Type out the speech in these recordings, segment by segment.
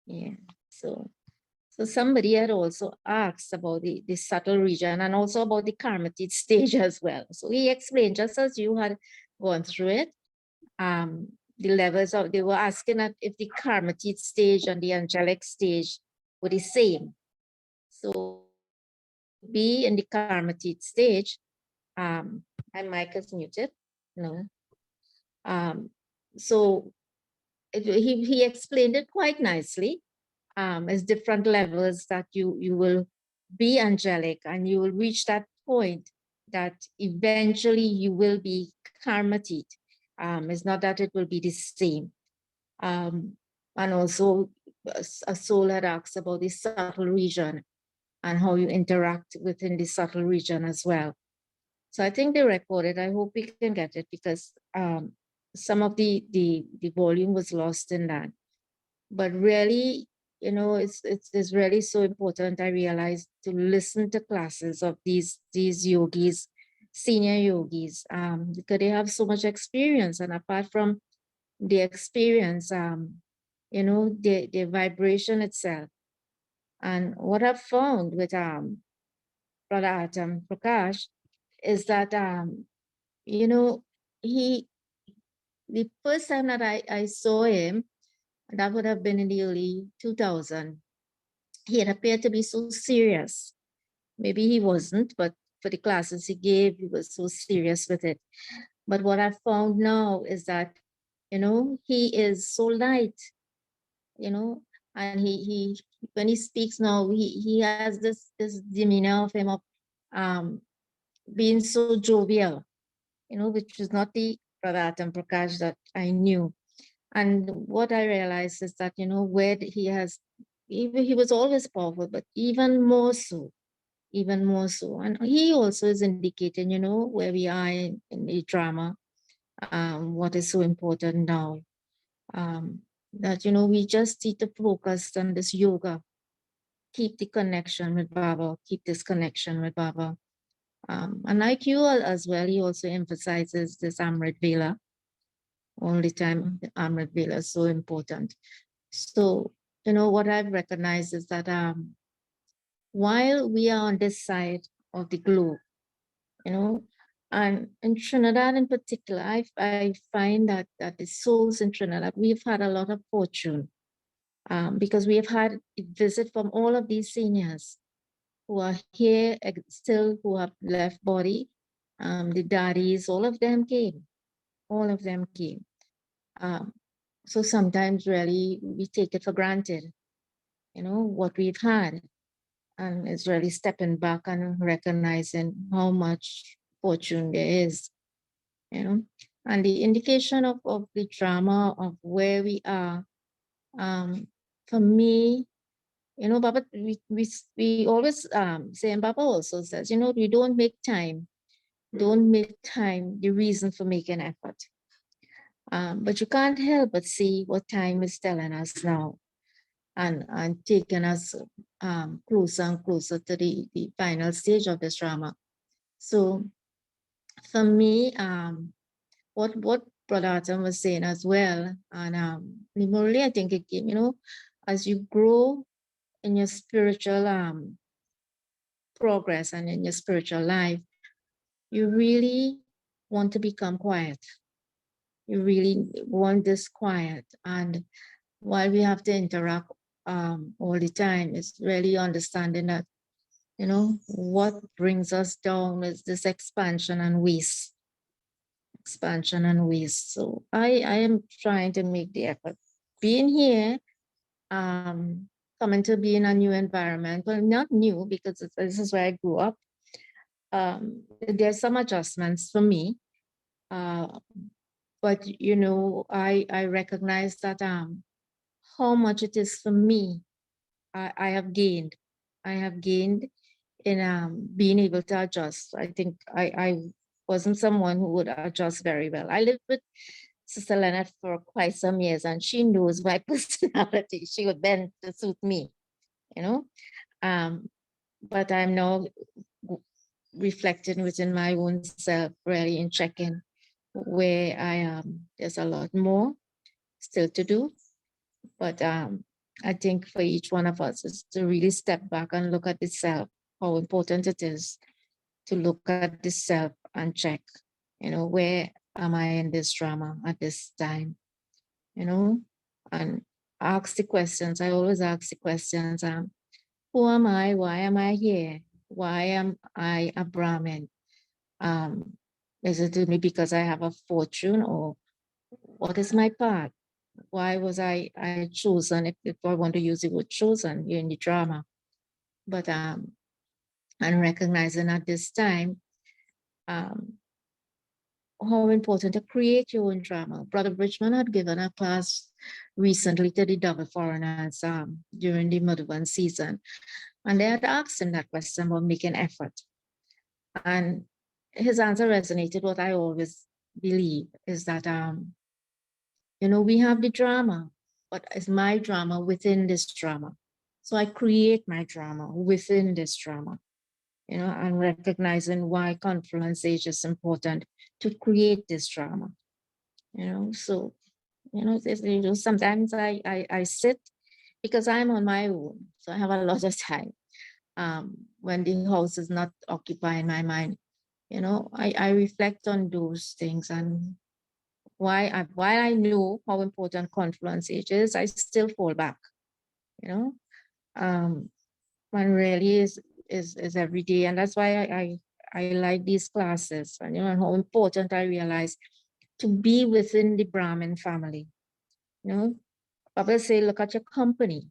Yeah. So somebody had also asked about the subtle region and also about the karmatic stage as well. So he explained, just as you had gone through it, the levels of, they were asking if the karmatic stage and the angelic stage were the same. So be in the karmatic stage, my mic is muted, no. So he explained it quite nicely. As different levels that you will be angelic and you will reach that point that eventually you will be karmatic. It's not that it will be the same. And also a soul had asked about the subtle region and how you interact within the subtle region as well. So I think they recorded. I hope we can get it because some of the volume was lost in that. But really, you know, it's really so important. I realized to listen to classes of these yogis, senior yogis, because they have so much experience, and apart from the experience, you know, the vibration itself. And what I've found with Brother Atam Prakash is that you know, the first time that I saw him, that would have been in the early 2000. He had appeared to be so serious. Maybe he wasn't, but for the classes he gave, he was so serious with it. But what I found now is that, you know, he is so light, you know, and he when he speaks now, he has this demeanor of him of being so jovial, you know, which is not the Pradatam Prakash that I knew. And what I realized is that, you know, where he has, he was always powerful, but even more so. And he also is indicating, you know, where we are in the drama, what is so important now. That, you know, we just need to focus on this yoga, keep the connection with Baba, keep this connection with Baba. And like you as well, he also emphasizes this Amrit Vela all the time. The Amrit Vela is so important. So, you know, what I've recognized is that while we are on this side of the globe, you know, and in Trinidad in particular, I find that the souls in Trinidad, we've had a lot of fortune because we have had a visit from all of these seniors who are here still, who have left body. The daddies, all of them came. All of them came. So sometimes really we take it for granted, you know, what we've had. And it's really stepping back and recognizing how much fortune there is, you know. And the indication of the drama of where we are, for me, you know, Baba, we always say, and Baba also says, you know, we don't make time the reason for making effort. But you can't help but see what time is telling us now and taking us closer and closer to the final stage of this drama. So for me, what Brother Atom was saying as well, and Nimurli, I think it came, you know, as you grow in your spiritual progress and in your spiritual life, you really want to become quiet. You really want this quiet. And while we have to interact all the time, it's really understanding that, you know, what brings us down is this expansion and waste. Expansion and waste. So I am trying to make the effort. Being here, coming to be in a new environment, well, not new because this is where I grew up. There's some adjustments for me. But, you know, I recognize that how much it is for me, I have gained. I have gained in being able to adjust. I think I wasn't someone who would adjust very well. I lived with Sister Leonard for quite some years, and she knows my personality. She would bend to suit me, you know. But I'm now reflecting within my own self, really, and checking where I am. There's a lot more still to do, but I think for each one of us is to really step back and look at the self, how important it is to look at the self and check, where am I in this drama at this time, you know, and ask the questions. I always ask the questions, who am I? Why am I here? Why am I a Brahmin? Um, is it only because I have a fortune, or what is my path? Why was I chosen, if I want to use the word chosen here in the drama? But and recognizing at this time um, how important to create your own drama. Brother Bridgman had given a class recently to the double foreigners during the Madhuban season, and they had asked him that question about making effort. And his answer resonated what I always believe is that, we have the drama, but it's my drama within this drama. So I create my drama within this drama, and recognizing why confluence age is important to create this drama, So, sometimes I sit because I'm on my own. So I have a lot of time when the house is not occupying my mind. I reflect on those things, and while I know how important confluence age is, I still fall back, you know. Um, one really is every day, and that's why I like these classes, and and how important I realize to be within the Brahmin family. Papa say, look at your company.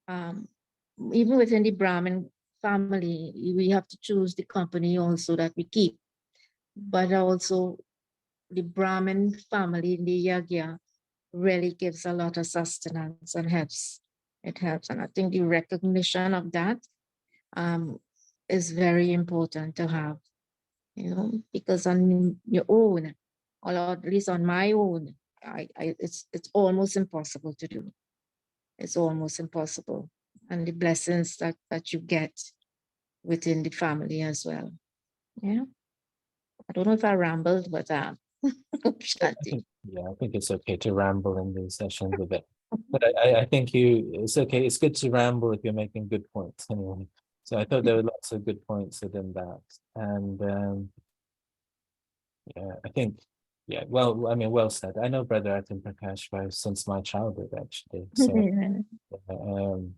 Um, Even within the Brahmin family, we have to choose the company also that we keep, but also the Brahmin family in the Yagya really gives a lot of sustenance and helps. It helps. And I think the recognition of that um, is very important to have, because on your own, or at least on my own, it's almost impossible to do. It's almost impossible. And the blessings that you get within the family as well. Yeah. I don't know if I rambled, but Shanti. Yeah, I think it's okay to ramble in these sessions a bit. But I think it's okay. It's good to ramble if you're making good points anyway. So I thought there were lots of good points within that. And yeah, I think, yeah, well, I mean, well said. I know Brother Atim Prakash since my childhood, actually. So um,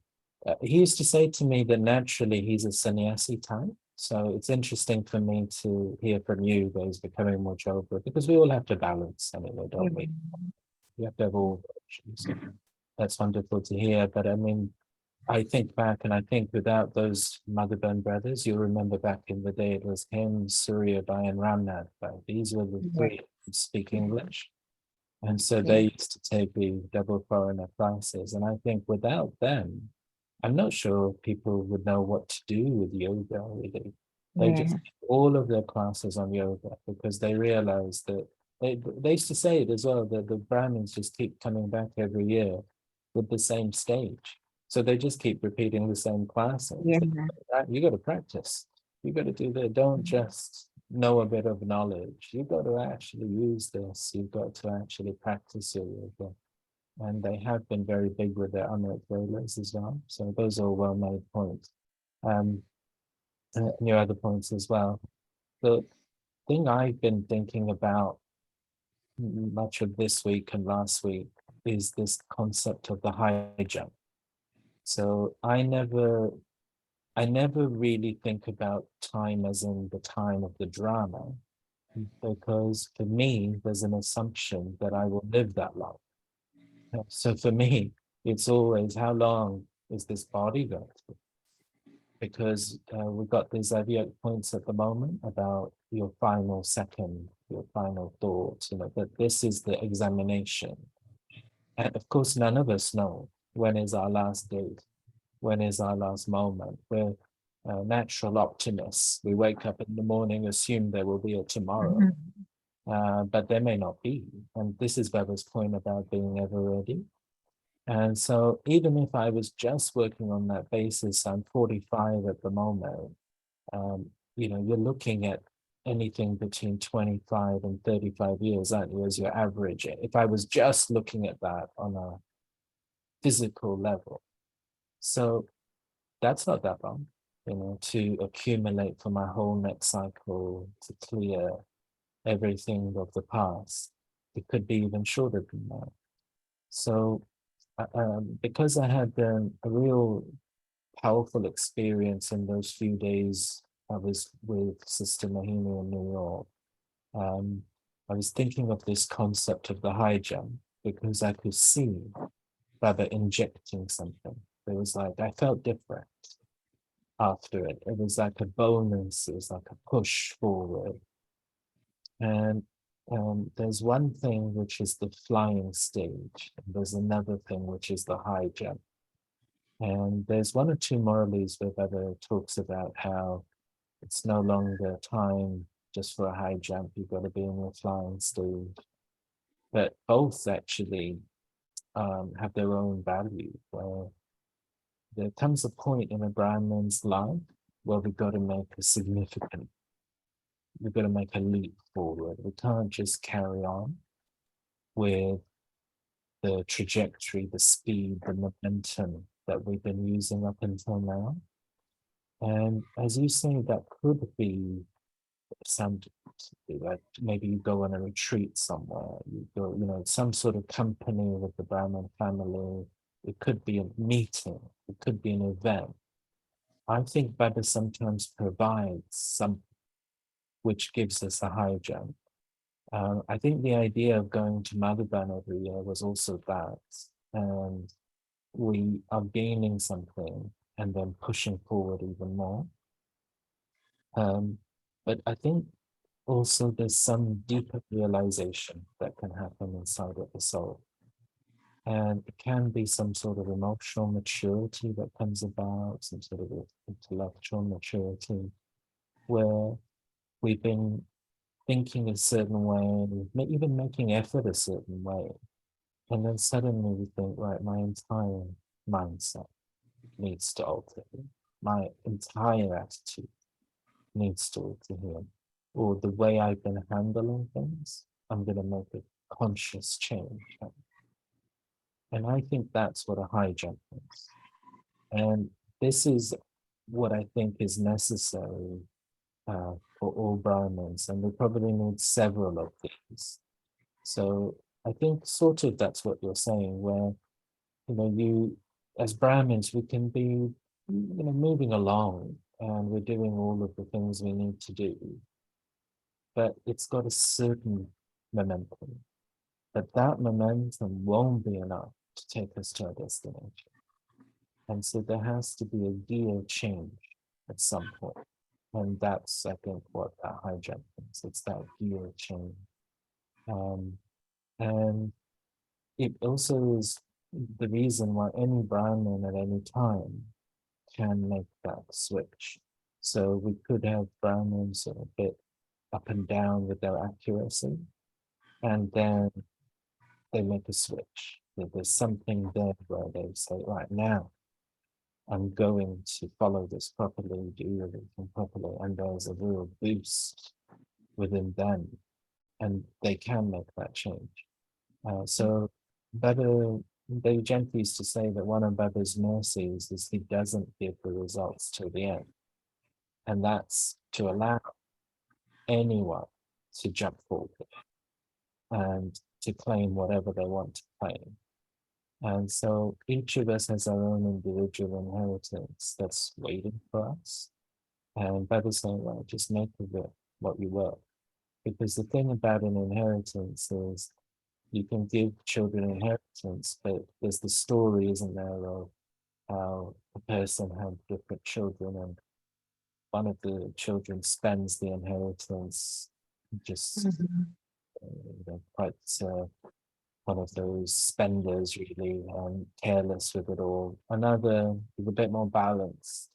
he used to say to me that naturally he's a sannyasi type. So it's interesting for me to hear from you, those becoming more Jogurt, because we all have to balance anyway, don't we? We have to have all versions. So that's wonderful to hear. But I mean, I think back and I think without those Madhuban brothers, you remember back in the day, it was him, Surya Bai, and Ramnath Bai. These were the three who speak English. And so they used to take the double foreigner classes. And I think without them, I'm not sure people would know what to do with yoga really. They just did all of their classes on yoga because they realized that they used to say it as well, that the Brahmins just keep coming back every year with the same stage. So they just keep repeating the same classes. You got to practice. You got to do that. Don't just know a bit of knowledge. You've got to actually use this. You've got to actually practice your yoga. And they have been very big with their Amrit rollers as well. So those are well-made points. And your other points as well. The thing I've been thinking about much of this week and last week is this concept of the high jump. So I never really think about time as in the time of the drama, because for me, there's an assumption that I will live that long. So for me, it's always how long is this body going to? Because we've got these Avyakt points at the moment about your final second, your final thought, that this is the examination. And of course, none of us know when is our last date, when is our last moment. We're natural optimists. We wake up in the morning, assume there will be a tomorrow, but there may not be. And this is Baba's point about being ever ready. And so even if I was just working on that basis, I'm 45 at the moment, you're looking at anything between 25 and 35 years, aren't you, as your average? If I was just looking at that on a physical level. So that's not that long, to accumulate for my whole next cycle to clear everything of the past. It could be even shorter than that. So, because I had a real powerful experience in those few days I was with Sister Mahini in New York, um, I was thinking of this concept of the high jump because I could see Baba injecting something. It was like I felt different after it. It was like a bonus, it was like a push forward. And there's one thing which is the flying stage, and there's another thing which is the high jump. And there's one or two Muralis where Baba talks about how it's no longer time just for a high jump, you've got to be in your flying stage. But both actually have their own value, where there comes a point in a Brahmin's life where we've got to make a leap forward. We can't just carry on with the trajectory, the speed, the momentum that we've been using up until now. And as you say, that could be some, like maybe you go on a retreat somewhere, you go, some sort of company with the Brahmin family. It could be a meeting, it could be an event. I think Baba sometimes provides some which gives us a high jump. I think the idea of going to Madhuban every year was also that. And we are gaining something and then pushing forward even more. But I think also there's some deeper realization that can happen inside of the soul. And it can be some sort of emotional maturity that comes about, some sort of intellectual maturity, where we've been thinking a certain way, even making effort a certain way. And then suddenly we think, right, my entire mindset needs to alter. My entire attitude needs to alter here. Or the way I've been handling things, I'm going to make a conscious change. And I think that's what a high jump is. And this is what I think is necessary for all Brahmins, and we probably need several of these. So I think sort of that's what you're saying, where you as Brahmins we can be moving along and we're doing all of the things we need to do, but it's got a certain momentum. But that momentum won't be enough to take us to our destination. And so there has to be a gear change at some point. And that's, I think, what that high jump is. It's that gear change. And it also is the reason why any Brahmin at any time can make that switch. So we could have Brahmins a bit up and down with their accuracy, and then they make a switch. There's something there where they say, right now, I'm going to follow this properly, do everything properly, and there's a real boost within them, and they can make that change. So Baba, they gently used to say that one of Baba's mercies is he doesn't give the results till the end. And that's to allow anyone to jump forward and to claim whatever they want to claim. And so each of us has our own individual inheritance that's waiting for us. And Baba's saying, well, just make of it what you will. Because the thing about an inheritance is you can give children inheritance, but there's the story, isn't there, of how a person had different children, and one of the children spends the inheritance just quite one of those spenders, really careless with it all. Another is a bit more balanced,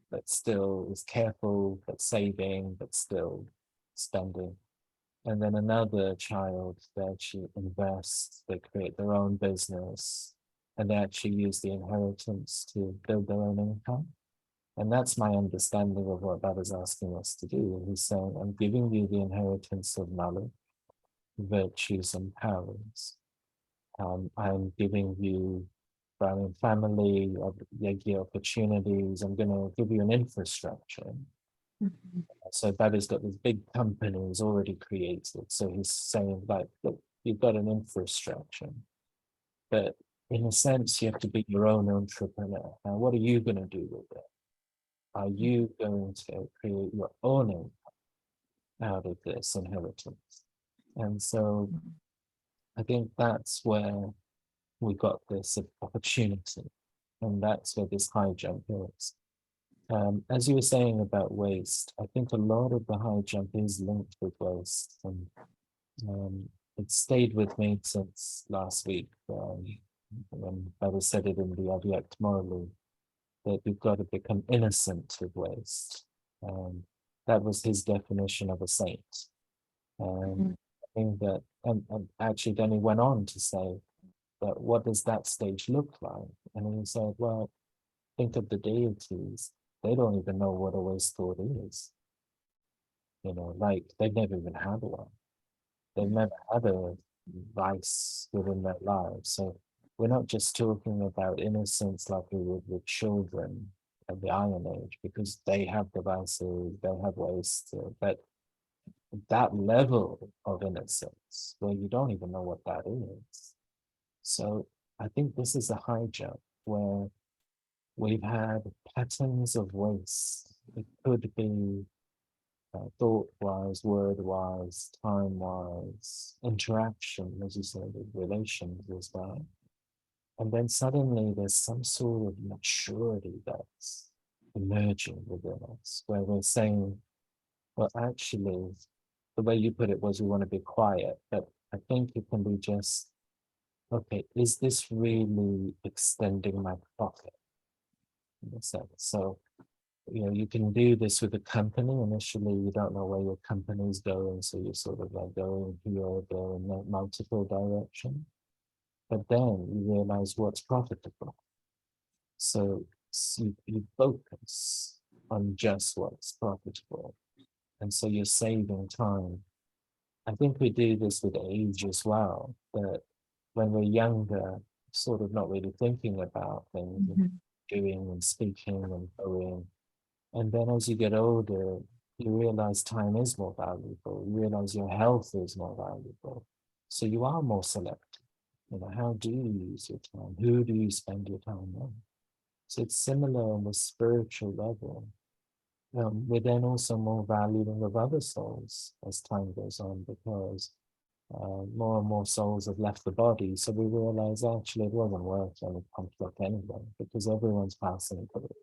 but still is careful, but saving, but still spending. And then another child, they actually invest, they create their own business, and they actually use the inheritance to build their own income. And that's my understanding of what Baba's asking us to do. He's saying, I'm giving you the inheritance of knowledge, virtues, and powers. I'm giving you I mean, family, the opportunities. I'm going to give you an infrastructure. Mhm. So Baba's got these big companies already created. So he's saying, like, look, you've got an infrastructure, but in a sense, you have to be your own entrepreneur. Now, what are you going to do with it? Are you going to create your own income out of this inheritance? And so I think that's where we got this opportunity, and that's where this high jump is. As you were saying about waste, I think a lot of the high jump is linked with waste, and it stayed with me since last week when Baba said it in the Avyakt Morally, that you've got to become innocent of waste. That was his definition of a saint. Mhm. I think that, and actually then he went on to say that what does that stage look like? And he said, well, think of the deities. They don't even know what a waste thought is. You know, like they've never even had one. They've never had a vice within their lives. So we're not just talking about innocence like we would with children of the Iron Age, because they have devices, they have waste, but that level of innocence where you don't even know what that is. So I think this is a high jump where we've had patterns of waste. It could be thought-wise, word-wise, time-wise, interaction, as you said, with relations as well. And then suddenly there's some sort of maturity that's emerging within us, where we're saying, well, actually, the way you put it was we want to be quiet, but I think it can be just, okay, is this really extending my profit? In a sense. So, you know, you can do this with a company. Initially, you don't know where your company is going, so you're sort of like going here or there in multiple directions. But then you realize what's profitable. So you focus on just what's profitable. And so you're saving time. I think we do this with age as well, that when we're younger, sort of not really thinking about things, Mhm. doing and speaking and going. And then as you get older, you realize time is more valuable. You realize your health is more valuable. So you are more selective. You know, how do you use your time? Who do you spend your time on? So it's similar on the spiritual level. We're then also more valuing of other souls as time goes on, because more and more souls have left the body. So we realize actually it wasn't worth any conflict anyway, because everyone's passing through.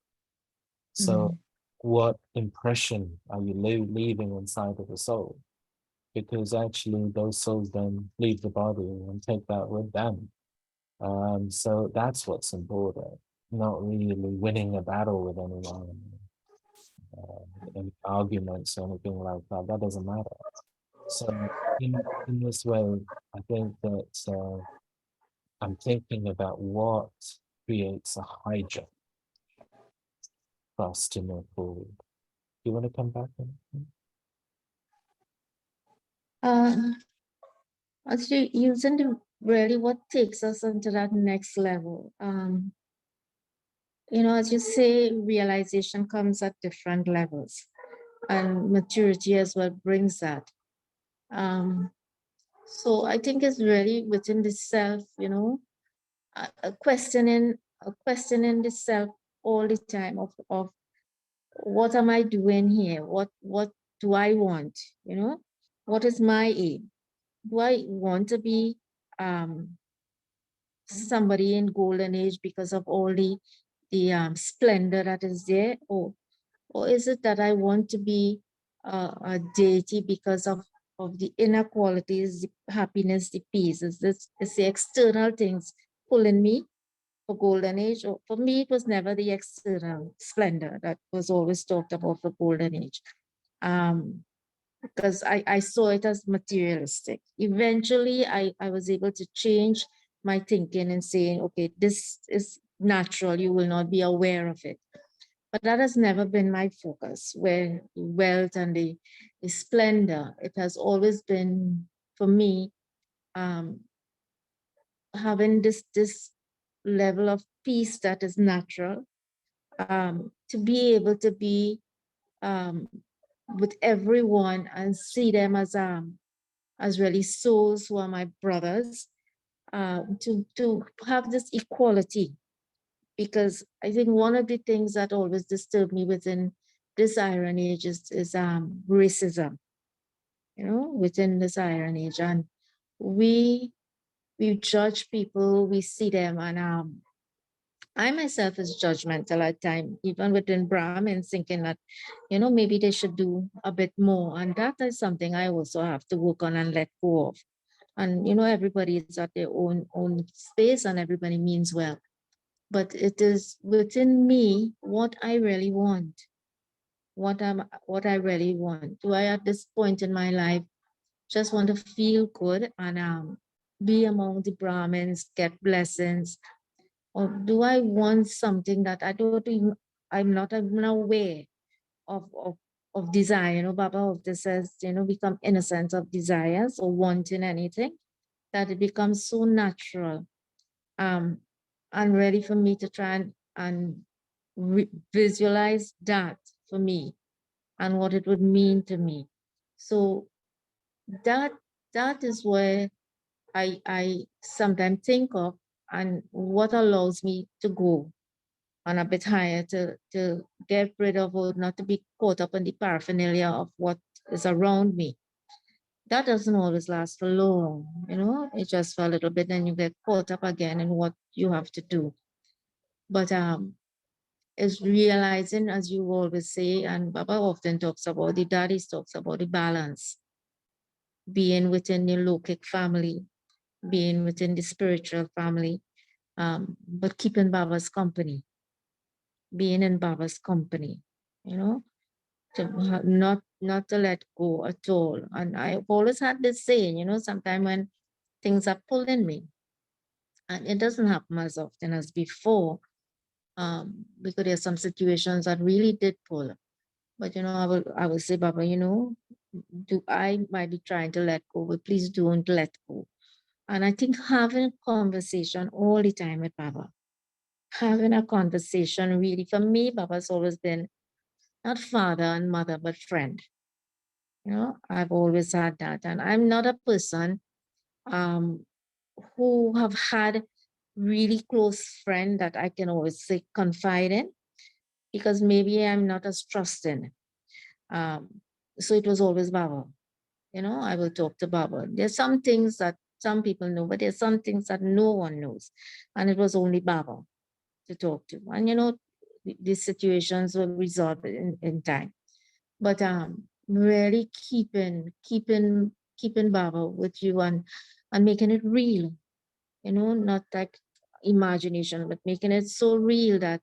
So Mhm. what impression are you leaving inside of the soul? Because actually those souls then leave the body and take that with them. So that's what's important, not really winning a battle with anyone, any arguments or anything like that. That doesn't matter. So in this way, I think that I'm thinking about what creates a high jump for us to move forward. Do you want to come back? Uh, Actually, using the really what takes us into that next level. You know, as you say, realization comes at different levels, and maturity as well brings that. Um, so I think it's really within the self, you know, questioning the self all the time of what am I doing here? What do I want? You know, what is my aim? Do I want to be somebody in golden age because of all the splendor that is there, or is it that I want to be a deity because of the inner qualities, the happiness, the peace? Is the external things pulling me for golden age? Or for me, it was never the external splendor that was always talked about for golden age. Because I saw it as materialistic. Eventually, I was able to change my thinking and saying, okay, this is natural. You will not be aware of it. But that has never been my focus, where the wealth and the splendor, it has always been, for me, um, having this level of peace that is natural, to be able to be um, with everyone and see them as really souls who are my brothers, to have this equality. Because I think one of the things that always disturbed me within this Iron Age is racism, within this Iron Age. And we judge people, we see them, and I myself is judgmental at times, even within Brahmins, thinking that, maybe they should do a bit more. And that is something I also have to work on and let go of. And, everybody is at their own space and everybody means well. But it is within me what I really want, what I really want. Do I at this point in my life just want to feel good and be among the Brahmins, get blessings? Or do I want something that I don't even, I'm not even aware of desire? Baba often says, become innocent of desires or wanting anything, that it becomes so natural and ready for me to try and visualize that for me and what it would mean to me. So that is where I sometimes think of, and what allows me to go on a bit higher, to get rid of, or not to be caught up in the paraphernalia of what is around me. That doesn't always last for long, it just for a little bit, and you get caught up again in what you have to do. But is realizing, as you always say, and Baba often talks about, the daddies talks about the balance, being within the lokic family, being within the spiritual family, but keeping Baba's company, being in Baba's company, to not to let go at all. And I've always had this saying, sometimes when things are pulling me, and it doesn't happen as often as before, because there's some situations that really did pull. But I will say, Baba, I might be trying to let go, but please don't let go. And I think having a conversation all the time with Baba, having a conversation really, for me, Baba's always been not father and mother, but friend. I've always had that. And I'm not a person who have had really close friend that I can always say confide in, because maybe I'm not as trusting. So it was always Baba. I will talk to Baba. There's some things that some people know, but there's some things that no one knows. And it was only Baba to talk to. And these situations were resolved in time. But really keeping Baba with you, and making it real, not like imagination, but making it so real that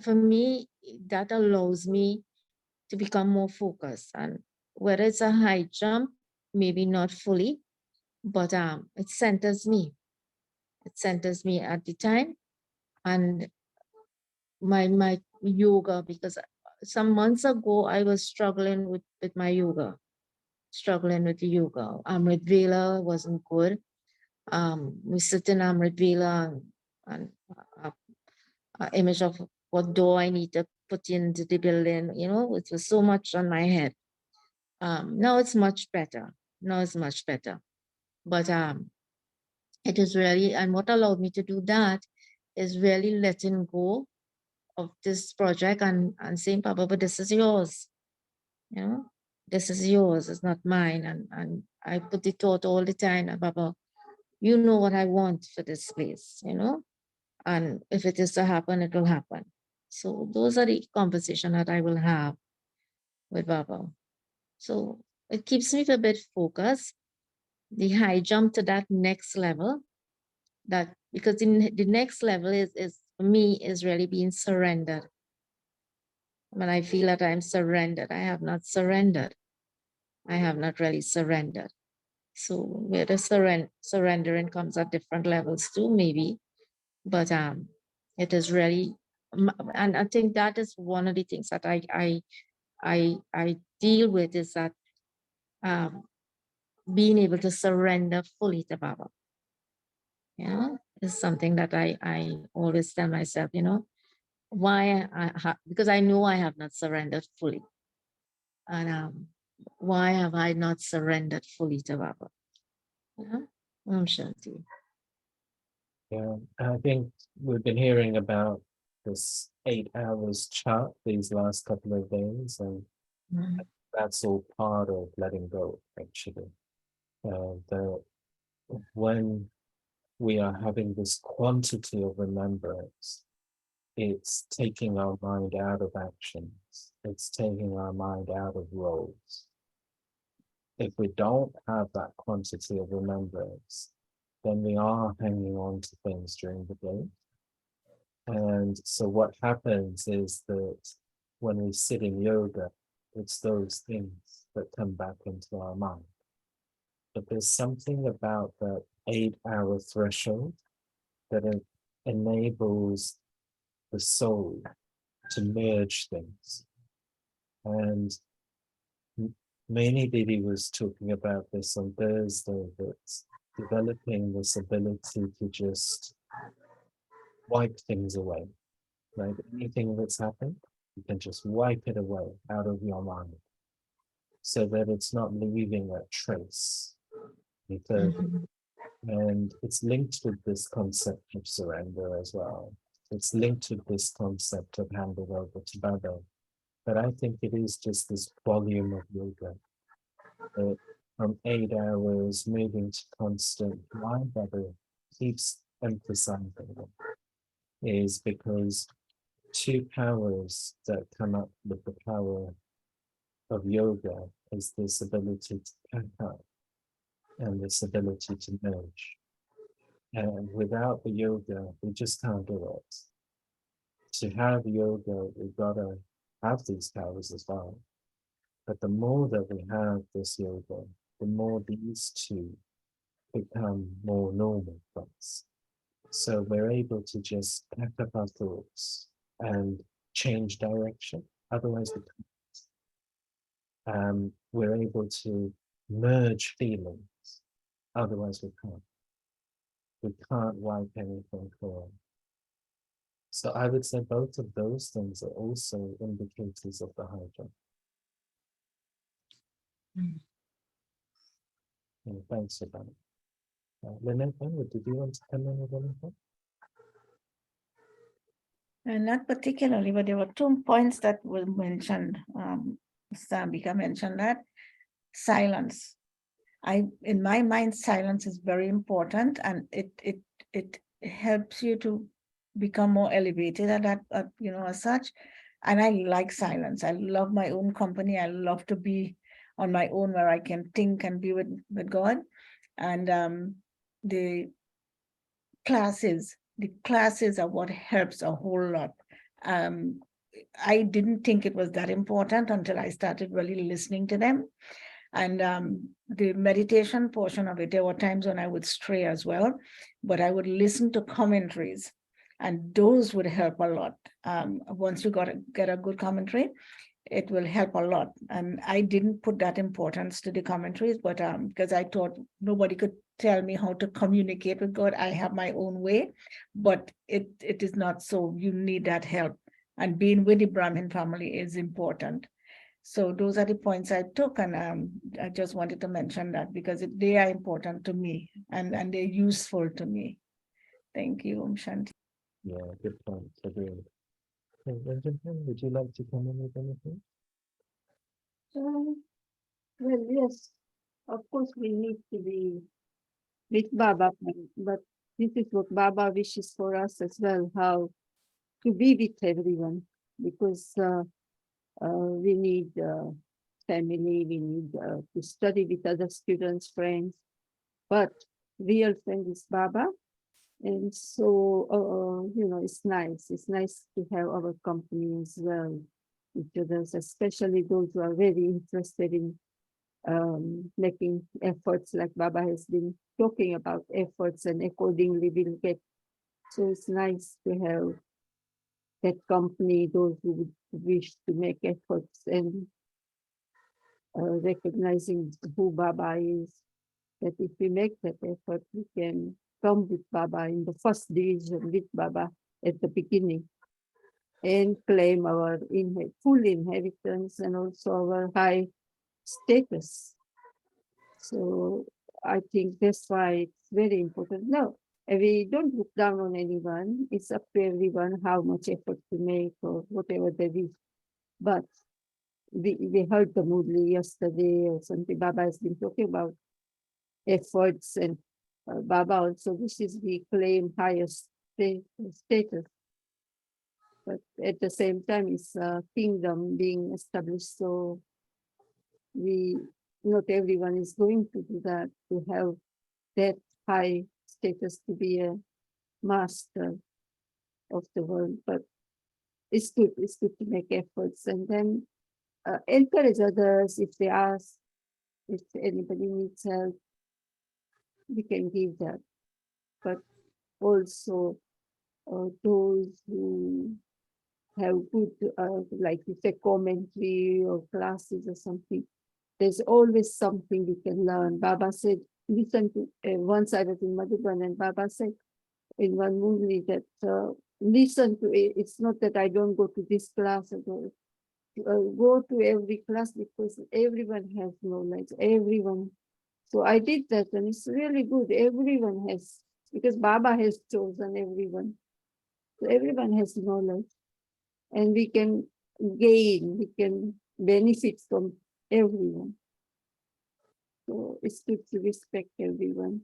for me, that allows me to become more focused. And whether it's a high jump, maybe not fully, but it centers me. It centers me at the time. And my yoga, because some months ago I was struggling with my yoga, struggling with the yoga. Amrit Vela wasn't good. We sit in Amrit Vela, and image of what door I need to put into the building, it was so much on my head. Now it's much better. Now it's much better. But it is really, and what allowed me to do that is really letting go of this project and saying, Papa, but this is yours. This is yours, it's not mine. And I put the thought all the time, Papa, you know what I want for this place, and if it is to happen, it will happen. So those are the conversations that I will have with Baba. So it keeps me a bit focused. The high jump to that next level, that because the next level is for me is really being surrendered. When I feel that I'm surrendered, I have not surrendered. I have not really surrendered. So where the surrendering comes at different levels too, maybe. But it is really, and I think that is one of the things that I deal with, is that being able to surrender fully to Baba. is something that I always tell myself, why because I know I have not surrendered fully. And why have I not surrendered fully to Baba? Shanti. Yeah, I think we've been hearing about this 8 hours chart these last couple of days, and that's all part of letting go, actually. The when we are having this quantity of remembrance, it's taking our mind out of actions. It's taking our mind out of roles. If we don't have that quantity of remembrance, then we are hanging on to things during the day. And so what happens is that when we sit in yoga, it's those things that come back into our mind. But there's something about that 8 hour threshold that enables the soul to merge things. And Mani Didi was talking about this on Thursday, that developing this ability to just wipe things away, right? Anything that's happened, you can just wipe it away out of your mind so that it's not leaving a trace. And it's linked with this concept of surrender as well. It's linked with this concept of handing over to Baba. But I think it is just this volume of yoga that from 8 hours moving to constant, why Baba keeps emphasizing it is because two powers that come up with the power of yoga is this ability to pack up and this ability to merge. And without the yoga, we just can't do it. To have yoga, we've got to have these powers as well. But the more that we have this yoga, the more these two become more normal for us. So we're able to just pack up our thoughts and change direction. Otherwise, we're able to merge feelings. Otherwise, we can't. We can't wipe anything clear. So I would say both of those things are also indicators of the hydra. Thanks for that. Lynette, did you want to come in with anything? Not particularly, but there were 2 points that were mentioned. Sambika mentioned that silence. In my mind, silence is very important, and it helps you to become more elevated at that, as such. And I like silence. I love my own company. I love to be on my own where I can think and be with God. And the classes are what helps a whole lot. I didn't think it was that important until I started really listening to them. And the meditation portion of it, there were times when I would stray as well, but I would listen to commentaries, and those would help a lot. Once you get a good commentary, it will help a lot. And I didn't put that importance to the commentaries, but because I thought nobody could tell me how to communicate with God. I have my own way, but it is not so. You need that help. And being with the Brahmin family is important. So those are the points I took, and I just wanted to mention that because they are important to me, and they're useful to me. Thank you, Shanti. Yeah, good point. Agreed. Hey, Benjamin, would you like to come in with anything? Well, yes, of course we need to be with Baba, but this is what Baba wishes for us as well, how to be with everyone, because we need family, we need to study with other students, friends, but real friend is Baba. And so, it's nice. It's nice to have our company as well, each others, especially those who are very interested in making efforts, like Baba has been talking about efforts, and accordingly we'll get. So it's nice to have that company, those who would wish to make efforts and recognizing who Baba is, that if we make that effort, we can come with Baba in the first division with Baba at the beginning and claim our full inheritance and also our high status. So I think that's why it's very important. No, we don't look down on anyone. It's up to everyone how much effort to make or whatever they do. But we heard the Murli yesterday or something. Baba has been talking about efforts and Baba also wishes we claim highest status. But at the same time, it's a kingdom being established. So not everyone is going to do that, to have that high status to be a master of the world. But it's good to make efforts and then encourage others if they ask, if anybody needs help, we can give that. But also those who have good, like you say, commentary or classes or something, there's always something you can learn. Baba said, listen to, once I was in Madhuban and Baba said in one movie that listen to it. It's not that I don't go to this class or go to every class because everyone has knowledge, everyone. So I did that and it's really good. Everyone has, because Baba has chosen everyone. So everyone has knowledge and we can gain, we can benefit from everyone. So it's good to respect everyone.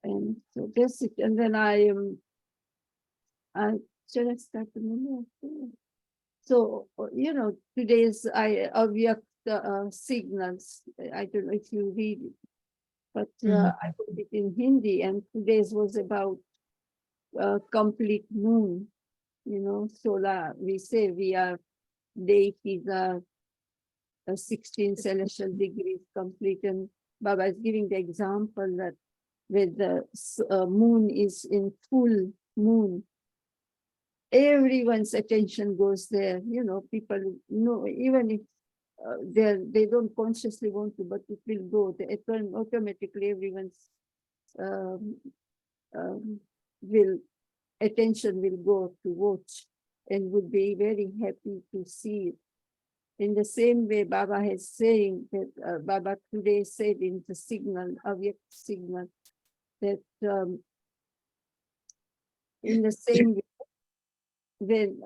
And so that's it. And then should I start the movie? So, today's obvious signals. I don't know if you read it, but I put it in Hindi, and today's was about complete moon. Solar. We say we are deities are 16 celestial degrees complete, and Baba is giving the example that when the moon is in full moon, everyone's attention goes there. People know, even if they don't consciously want to, but it will go. Automatically, everyone's attention will go to watch and would be very happy to see it. In the same way, Baba is saying that Baba today said in the signal, Avyakt signal, that in the same way, when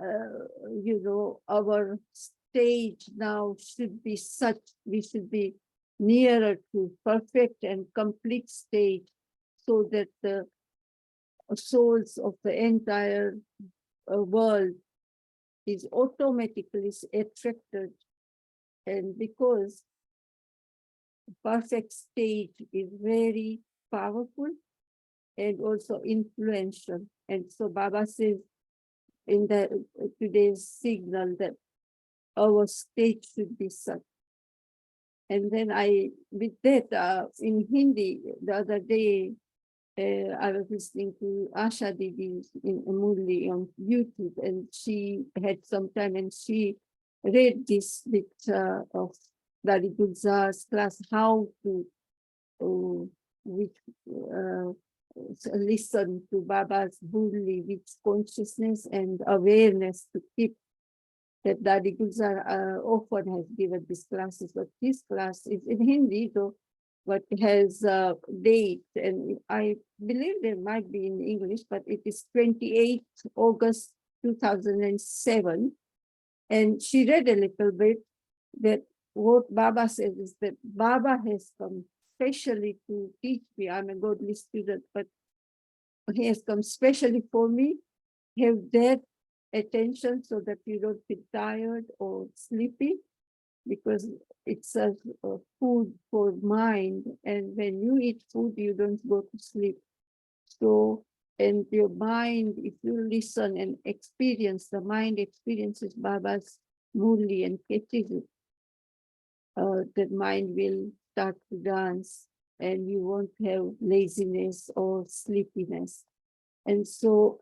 our stage now should be such, we should be nearer to perfect and complete stage, so that the souls of the entire world is automatically attracted. And because perfect stage is very powerful and also influential. And so Baba says in the today's signal that our stage should be such. And then with that, in Hindi, the other day, I was listening to Asha Didi in Murli on YouTube, and she had some time and she read this bit of Dari Gulzar's class, how to listen to Baba's Murli with consciousness and awareness to keep. That Dadi Gulzar often has given these classes, but this class is in Hindi, though, but has a date, and I believe there might be in English, but it is 28th August 2007. And she read a little bit that what Baba says is that Baba has come specially to teach me. I'm a godly student, but he has come specially for me. Have that attention so that you don't feel tired or sleepy, because it's a food for mind, and when you eat food you don't go to sleep. So, and your mind, if you listen and experience, the mind experiences Baba's Murli and catches it, the mind will start to dance and you won't have laziness or sleepiness. And so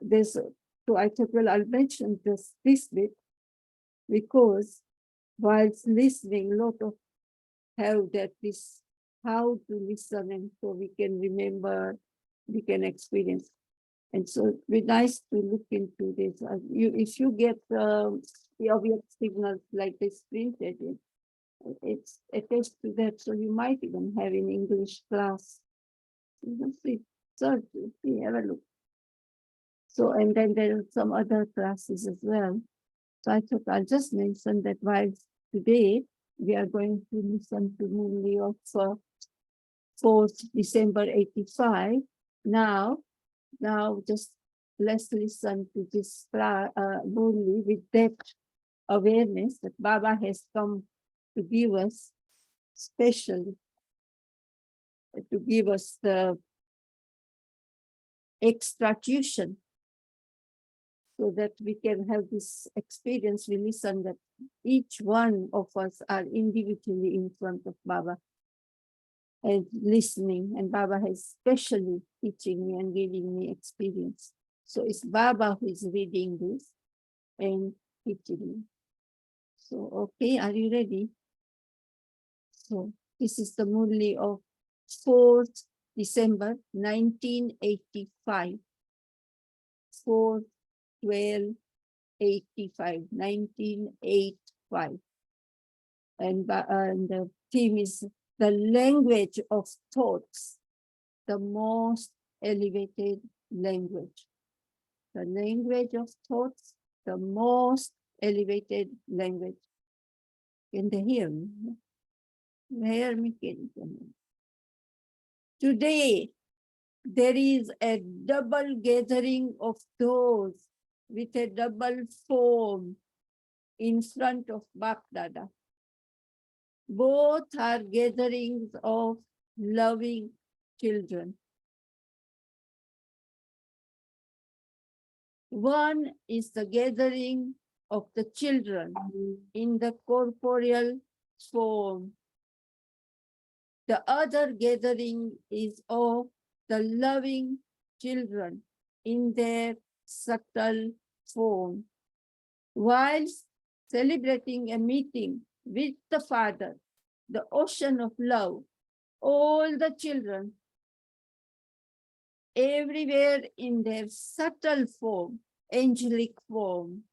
I thought, well, I'll mention this bit, because whilst listening, a lot of have that this how to listen, and so we can remember we can experience. And so it'd be nice to look into this. If you get the obvious signals like this printed, it's attached to that. So you might even have in English class. You can see, search, see, have a look. So, and then there are some other classes as well. So I thought I'll just mention that while today we are going to listen to movie of 4th December 85. Now just let's listen to this movie with that awareness that Baba has come to give us, specially to give us the extra tuition, so that we can have this experience. We listen that each one of us are individually in front of Baba and listening, and Baba has specially teaching me and giving me experience. So it's Baba who is reading this and teaching me. So, okay, are you ready? So this is the Murli of 4th December 1985. 4/12/85, 1985. And the theme is the language of thoughts, the most elevated language. The language of thoughts, the most elevated language. Can they hear me? Hear me? Today, there is a double gathering of those with a double form in front of Bap Dada. Both are gatherings of loving children. One is the gathering of the children in the corporeal form. The other gathering is of the loving children in their subtle form. Whilst celebrating a meeting with the Father, the ocean of love, all the children, everywhere in their subtle form, angelic form,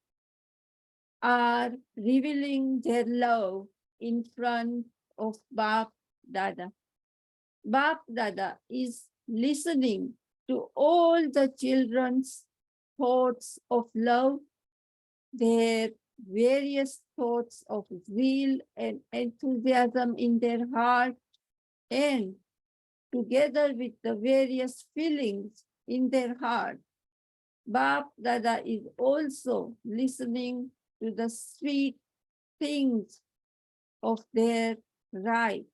are revealing their love in front of Bap Dada. Bap Dada is listening to all the children's thoughts of love, their various thoughts of zeal and enthusiasm in their heart, and together with the various feelings in their heart, Bap Dada is also listening to the sweet things of their right,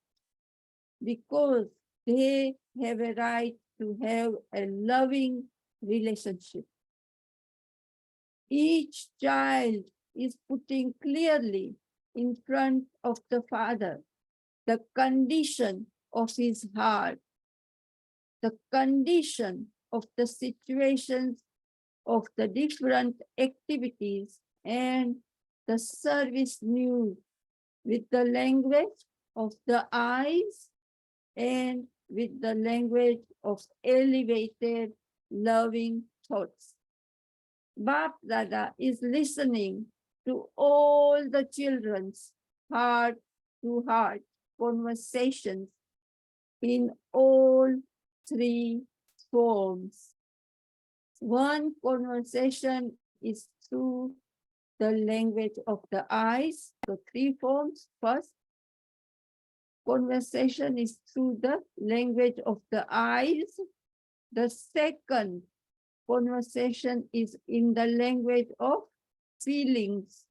because they have a right to have a loving relationship. Each child is putting clearly in front of the Father the condition of his heart, the condition of the situations of the different activities and the service news with the language of the eyes and with the language of elevated, loving thoughts. Bap Dada is listening to all the children's heart-to-heart conversations in all three forms. One conversation is through the language of the eyes, the three forms. First, conversation is through the language of the eyes. The second conversation is in the language of feelings.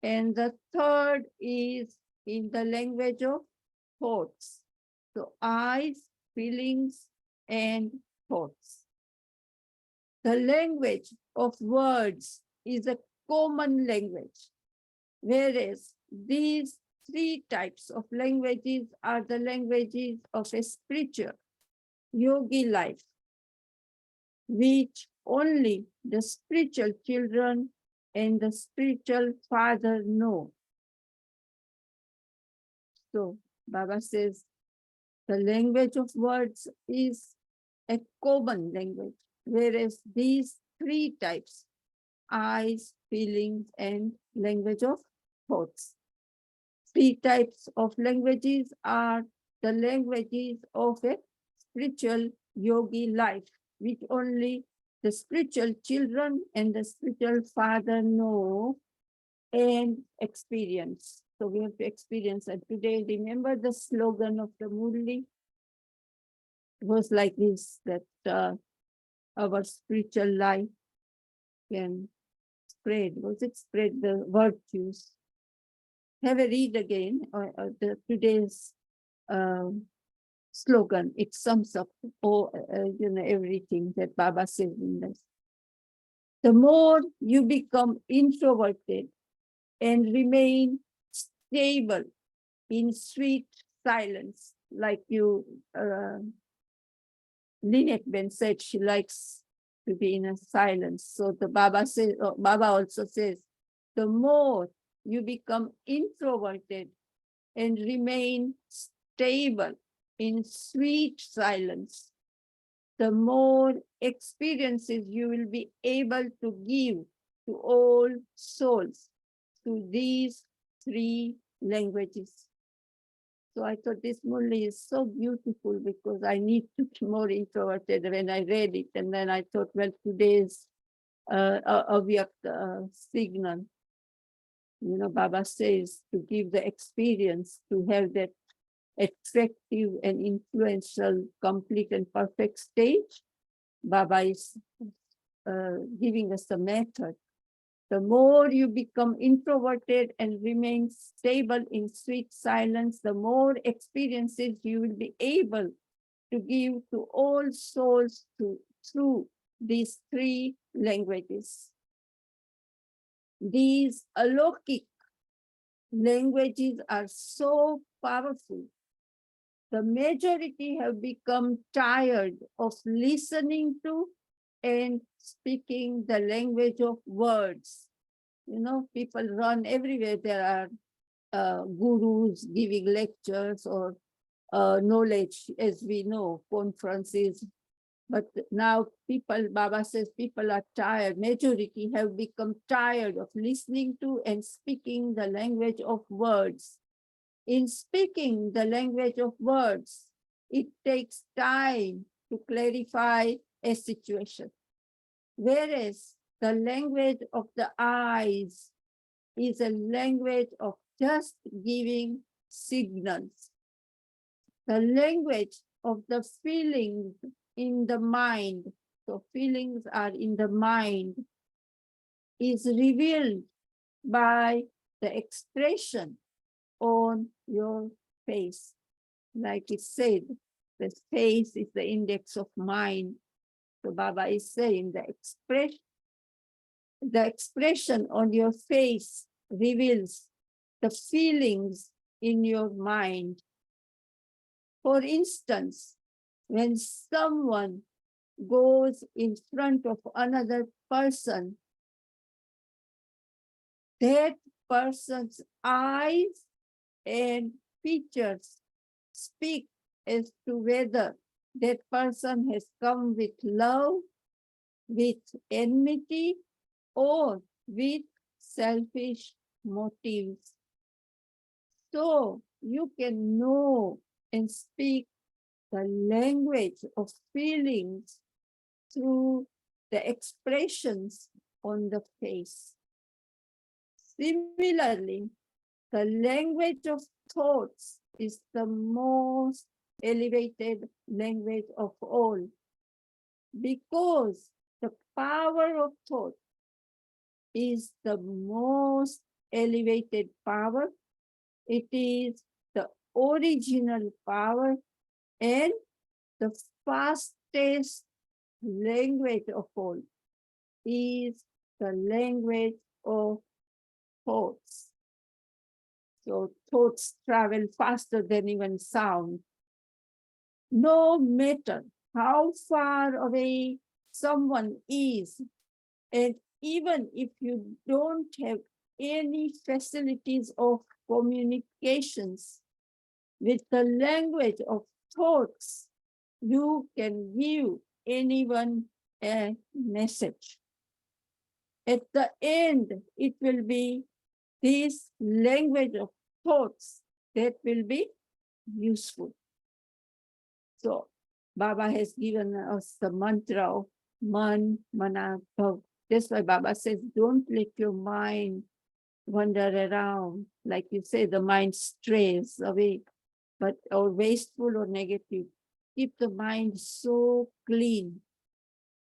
And the third is in the language of thoughts. So eyes, feelings, and thoughts. The language of words is a common language, whereas these three types of languages are the languages of a spiritual yogi life, which only the spiritual children and the spiritual father know. So Baba says the language of words is a common language, whereas these three types, eyes, feelings, and language of thoughts. Three types of languages are the languages of a spiritual yogi life, which only the spiritual children and the spiritual father know and experience. So we have to experience it today. Remember the slogan of the Murli? It was like this, that our spiritual life can spread. Was it spread the virtues? Have a read again the today's slogan. It sums up all everything that Baba says in this. The more you become introverted and remain stable in sweet silence, like you, Lynette Ben said, she likes to be in a silence. So the Baba says, Baba also says, the more you become introverted and remain stable in sweet silence, the more experiences you will be able to give to all souls through these three languages. So I thought this Murli is so beautiful because I need to be more introverted when I read it. And then I thought, well, today's signal, Baba says to give the experience, to have that attractive and influential, complete and perfect stage. Baba is giving us the method. The more you become introverted and remain stable in sweet silence, the more experiences you will be able to give to all souls through these three languages. These alokik languages are so powerful. The majority have become tired of listening to and speaking the language of words. People run everywhere. There are gurus giving lectures or knowledge, as we know, conferences. But now people, Baba says, people are tired. Majority have become tired of listening to and speaking the language of words. In speaking the language of words, it takes time to clarify a situation. Whereas the language of the eyes is a language of just giving signals. The language of the feelings in the mind, so feelings are in the mind, is revealed by the expression on your face. Like it said, the face is the index of mind. So Baba is saying the expression on your face reveals the feelings in your mind. For instance, when someone goes in front of another person, that person's eyes and features speak as to whether that person has come with love, with enmity, or with selfish motives. So you can know and speak the language of feelings through the expressions on the face. Similarly, the language of thoughts is the most elevated language of all, because the power of thought is the most elevated power. It is the original power and the fastest language of all is the language of thoughts. So thoughts travel faster than even sound. No matter how far away someone is, and even if you don't have any facilities of communications with the language of thoughts, you can give anyone a message. At the end, it will be this language of thoughts that will be useful. So Baba has given us the mantra of Man, Mana, Bhav. That's why Baba says, don't let your mind wander around. Like you say, the mind strays away, but or wasteful or negative. Keep the mind so clean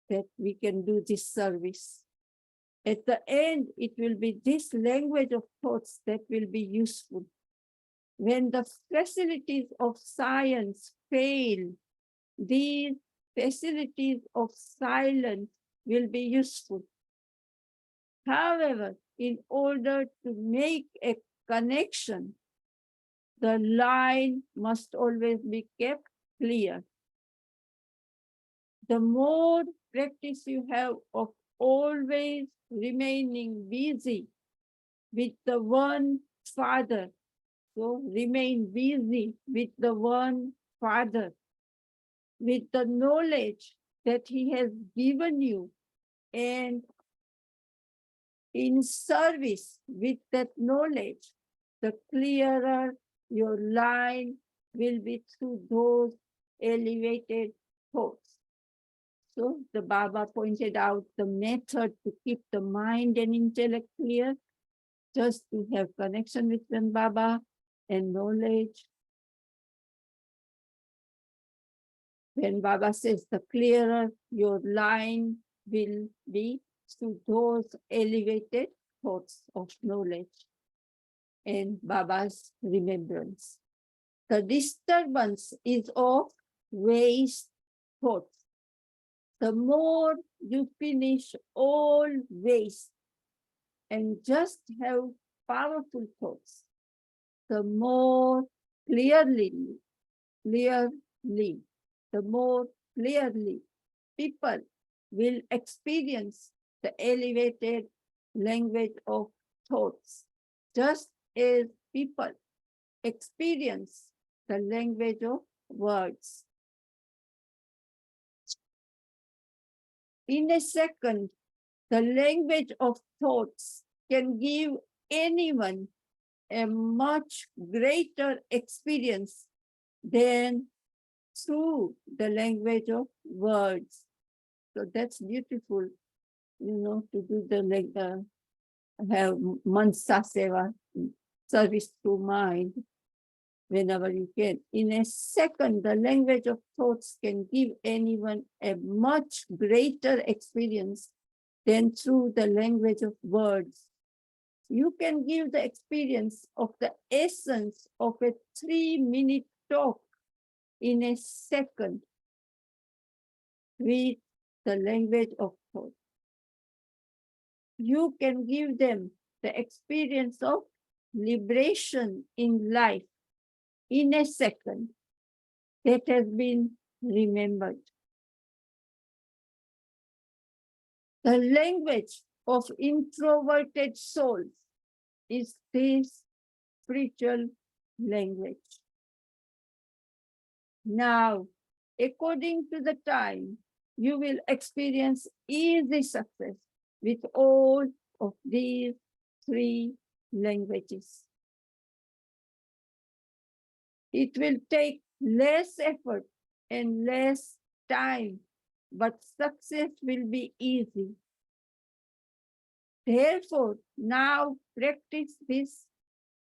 that we can do this service. At the end, it will be this language of thoughts that will be useful. When the facilities of science fail, these facilities of silence will be useful. However, in order to make a connection, the line must always be kept clear. The more practice you have of always remaining busy with the one Father, so remain busy with the one Father, with the knowledge that He has given you, and in service with that knowledge, the clearer your line will be through those elevated thoughts. So the Baba pointed out the method to keep the mind and intellect clear, just to have connection with them, Baba, and knowledge. When Baba says the clearer your line will be through those elevated thoughts of knowledge and Baba's remembrance. The disturbance is of waste thoughts. The more you finish all waste and just have powerful thoughts, the more clearly, the more clearly people will experience the elevated language of thoughts, just as people experience the language of words. In a second, the language of thoughts can give anyone a much greater experience than through the language of words. So that's beautiful, to do the have mansa seva, service through mind, whenever you can. In a second, the language of thoughts can give anyone a much greater experience than through the language of words. You can give the experience of the essence of a 3-minute talk in a second with the language of thought. You can give them the experience of liberation in life in a second that has been remembered. The language of introverted souls is this spiritual language. Now, according to the time, you will experience easy success with all of these 3 languages. It will take less effort and less time, but success will be easy. Therefore, now practice this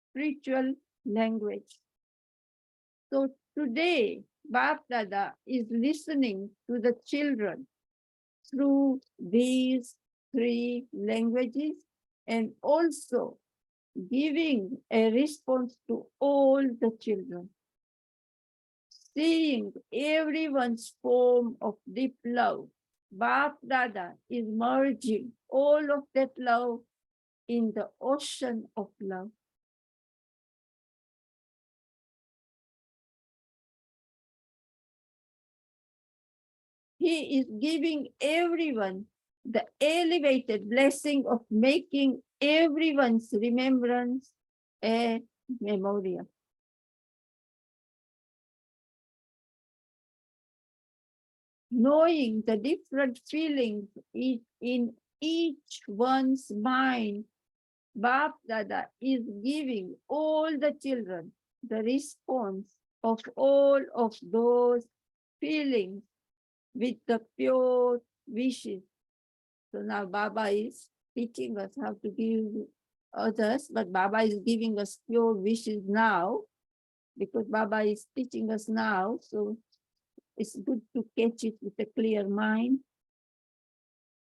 spiritual language. So today, Bap Dada is listening to the children through these 3 languages and also giving a response to all the children. Seeing everyone's form of deep love, Bap Dada is merging all of that love in the ocean of love. He is giving everyone the elevated blessing of making everyone's remembrance a memorial. knowing the different feelings in each one's mind, Bap Dada is giving all the children the response of all of those feelings with the pure wishes. So now Baba is teaching us how to give others, but Baba is giving us pure wishes now because Baba is teaching us now. So it's good to catch it with a clear mind.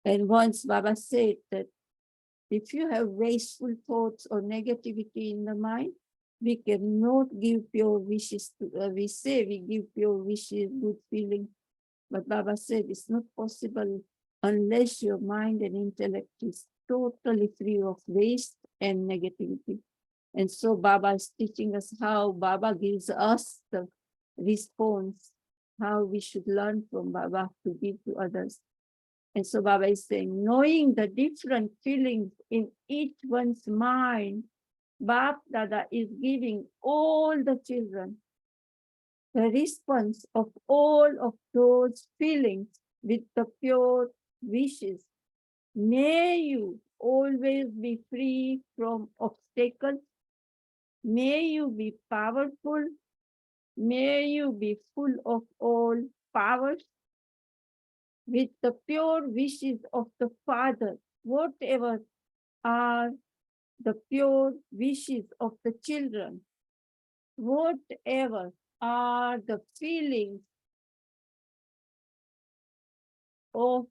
And once Baba said that if you have wasteful thoughts or negativity in the mind, we cannot give pure wishes to, we say we give pure wishes, good feeling. But Baba said it's not possible unless your mind and intellect is totally free of waste and negativity. And so Baba is teaching us how Baba gives us the response, how we should learn from Baba to give to others. And so Baba is saying, knowing the different feelings in each one's mind, Bap Dada is giving all the children the response of all of those feelings with the pure wishes. May you always be free from obstacles. May you be powerful. May you be full of all powers. With the pure wishes of the Father, whatever are the pure wishes of the children, whatever are the feelings of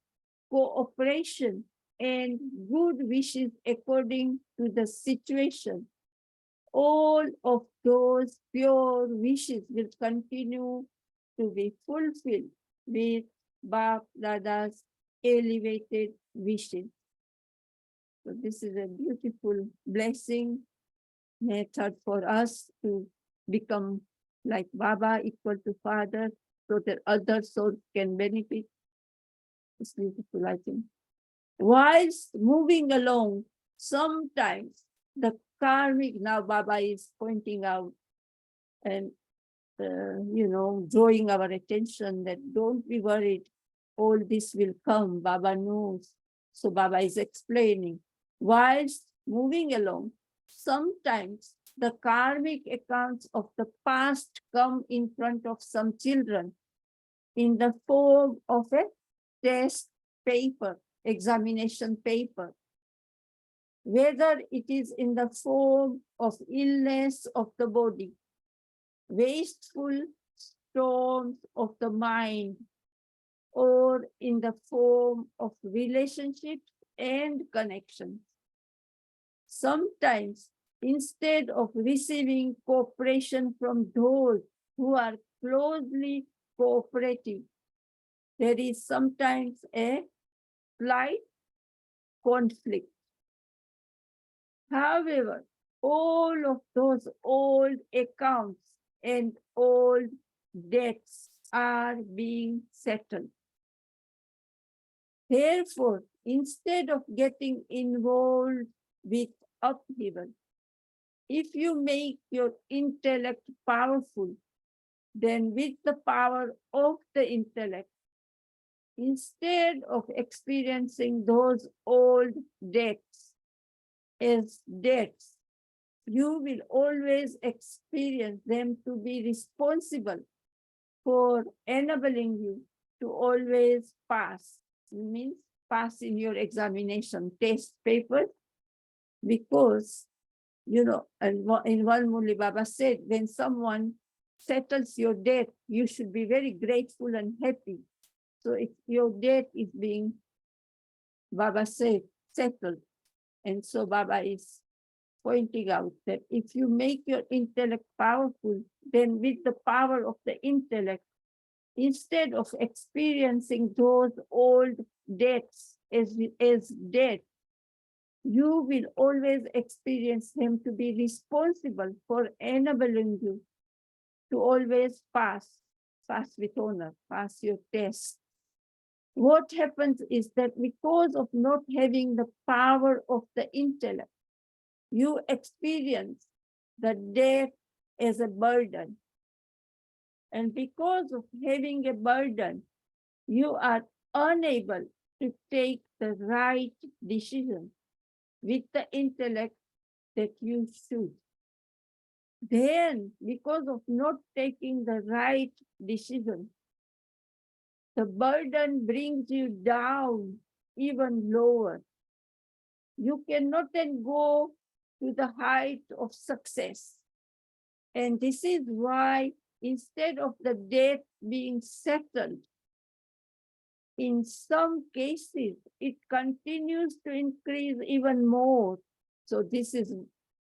cooperation and good wishes according to the situation, all of those pure wishes will continue to be fulfilled with Bap Dada's elevated wishes. So this is a beautiful blessing method for us to become like Baba, equal to Father, so that other souls can benefit. It's beautiful, I think. Whilst moving along, sometimes the karmic, now Baba is pointing out and drawing our attention that don't be worried, all this will come, Baba knows. So Baba is explaining, whilst moving along, sometimes the karmic accounts of the past come in front of some children in the form of a test paper, examination paper, whether it is in the form of illness of the body, wasteful storms of the mind, or in the form of relationships and connections. Sometimes, instead of receiving cooperation from those who are closely cooperative, there is sometimes a slight conflict. However, all of those old accounts and old debts are being settled. Therefore, instead of getting involved with upheaval, if you make your intellect powerful, then with the power of the intellect, instead of experiencing those old debts as debts, you will always experience them to be responsible for enabling you to always pass. It means pass in your examination test paper, because, and in one Murli Baba said, when someone settles your debt, you should be very grateful and happy. So if your debt is being, Baba said, settled. And so Baba is pointing out that if you make your intellect powerful, then with the power of the intellect, instead of experiencing those old debts as debt, you will always experience them to be responsible for enabling you to always pass with honor, pass your test. What happens is that because of not having the power of the intellect, you experience the debt as a burden. And because of having a burden, you are unable to take the right decision with the intellect that you should. Then, because of not taking the right decision, the burden brings you down even lower. You cannot then go to the height of success. And this is why instead of the debt being settled, in some cases, it continues to increase even more. So this is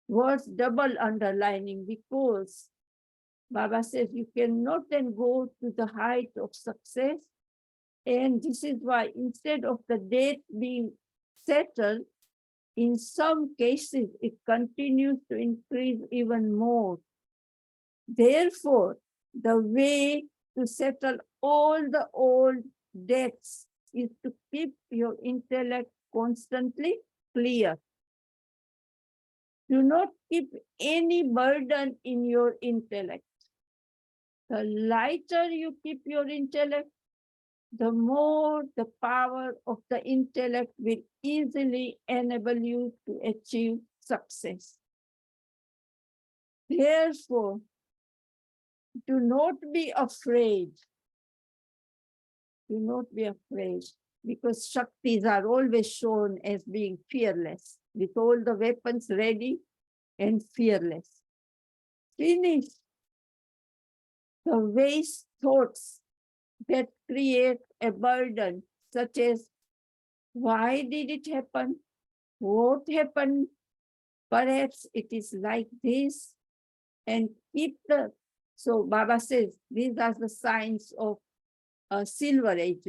worth double underlining, because Baba says you cannot then go to the height of success. And this is why instead of the debt being settled, in some cases, it continues to increase even more. Therefore, the way to settle all the old debts is to keep your intellect constantly clear. Do not keep any burden in your intellect. The lighter you keep your intellect, the more the power of the intellect will easily enable you to achieve success. Therefore, do not be afraid. Do not be afraid, because Shaktis are always shown as being fearless, with all the weapons ready and fearless. Finish the waste thoughts that create a burden, such as, why did it happen? What happened? Perhaps it is like this. And keep the, so Baba says, these are the signs of a silver age,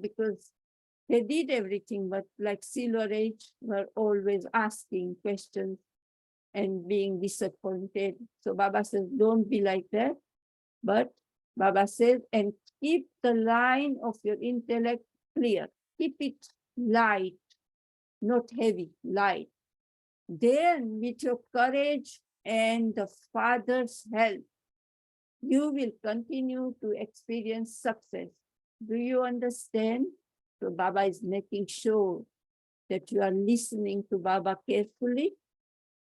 because they did everything, but like silver age, were always asking questions and being disappointed. So Baba says, don't be like that. But Baba says, and keep the line of your intellect clear. Keep it light, not heavy, light. Then with your courage and the Father's help, you will continue to experience success. Do you understand? So Baba is making sure that you are listening to Baba carefully.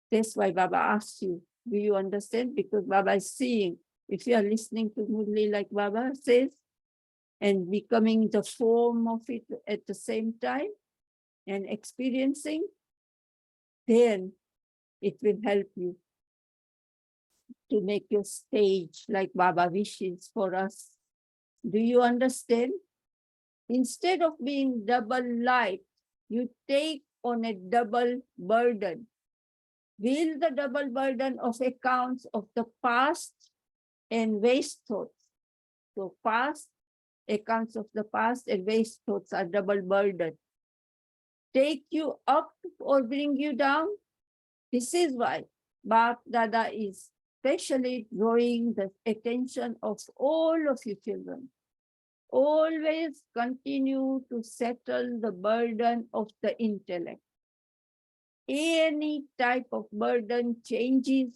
That's why Baba asks you, do you understand? Because Baba is seeing, if you are listening to Murli like Baba says, and becoming the form of it at the same time and experiencing, then it will help you to make your stage like Baba wishes for us. Do you understand? Instead of being double light, you take on a double burden. Will the double burden of accounts of the past and waste thoughts. So past, accounts of the past and waste thoughts are double burden. Take you up or bring you down? This is why Bap Dada is especially drawing the attention of all of you children. Always continue to settle the burden of the intellect. Any type of burden changes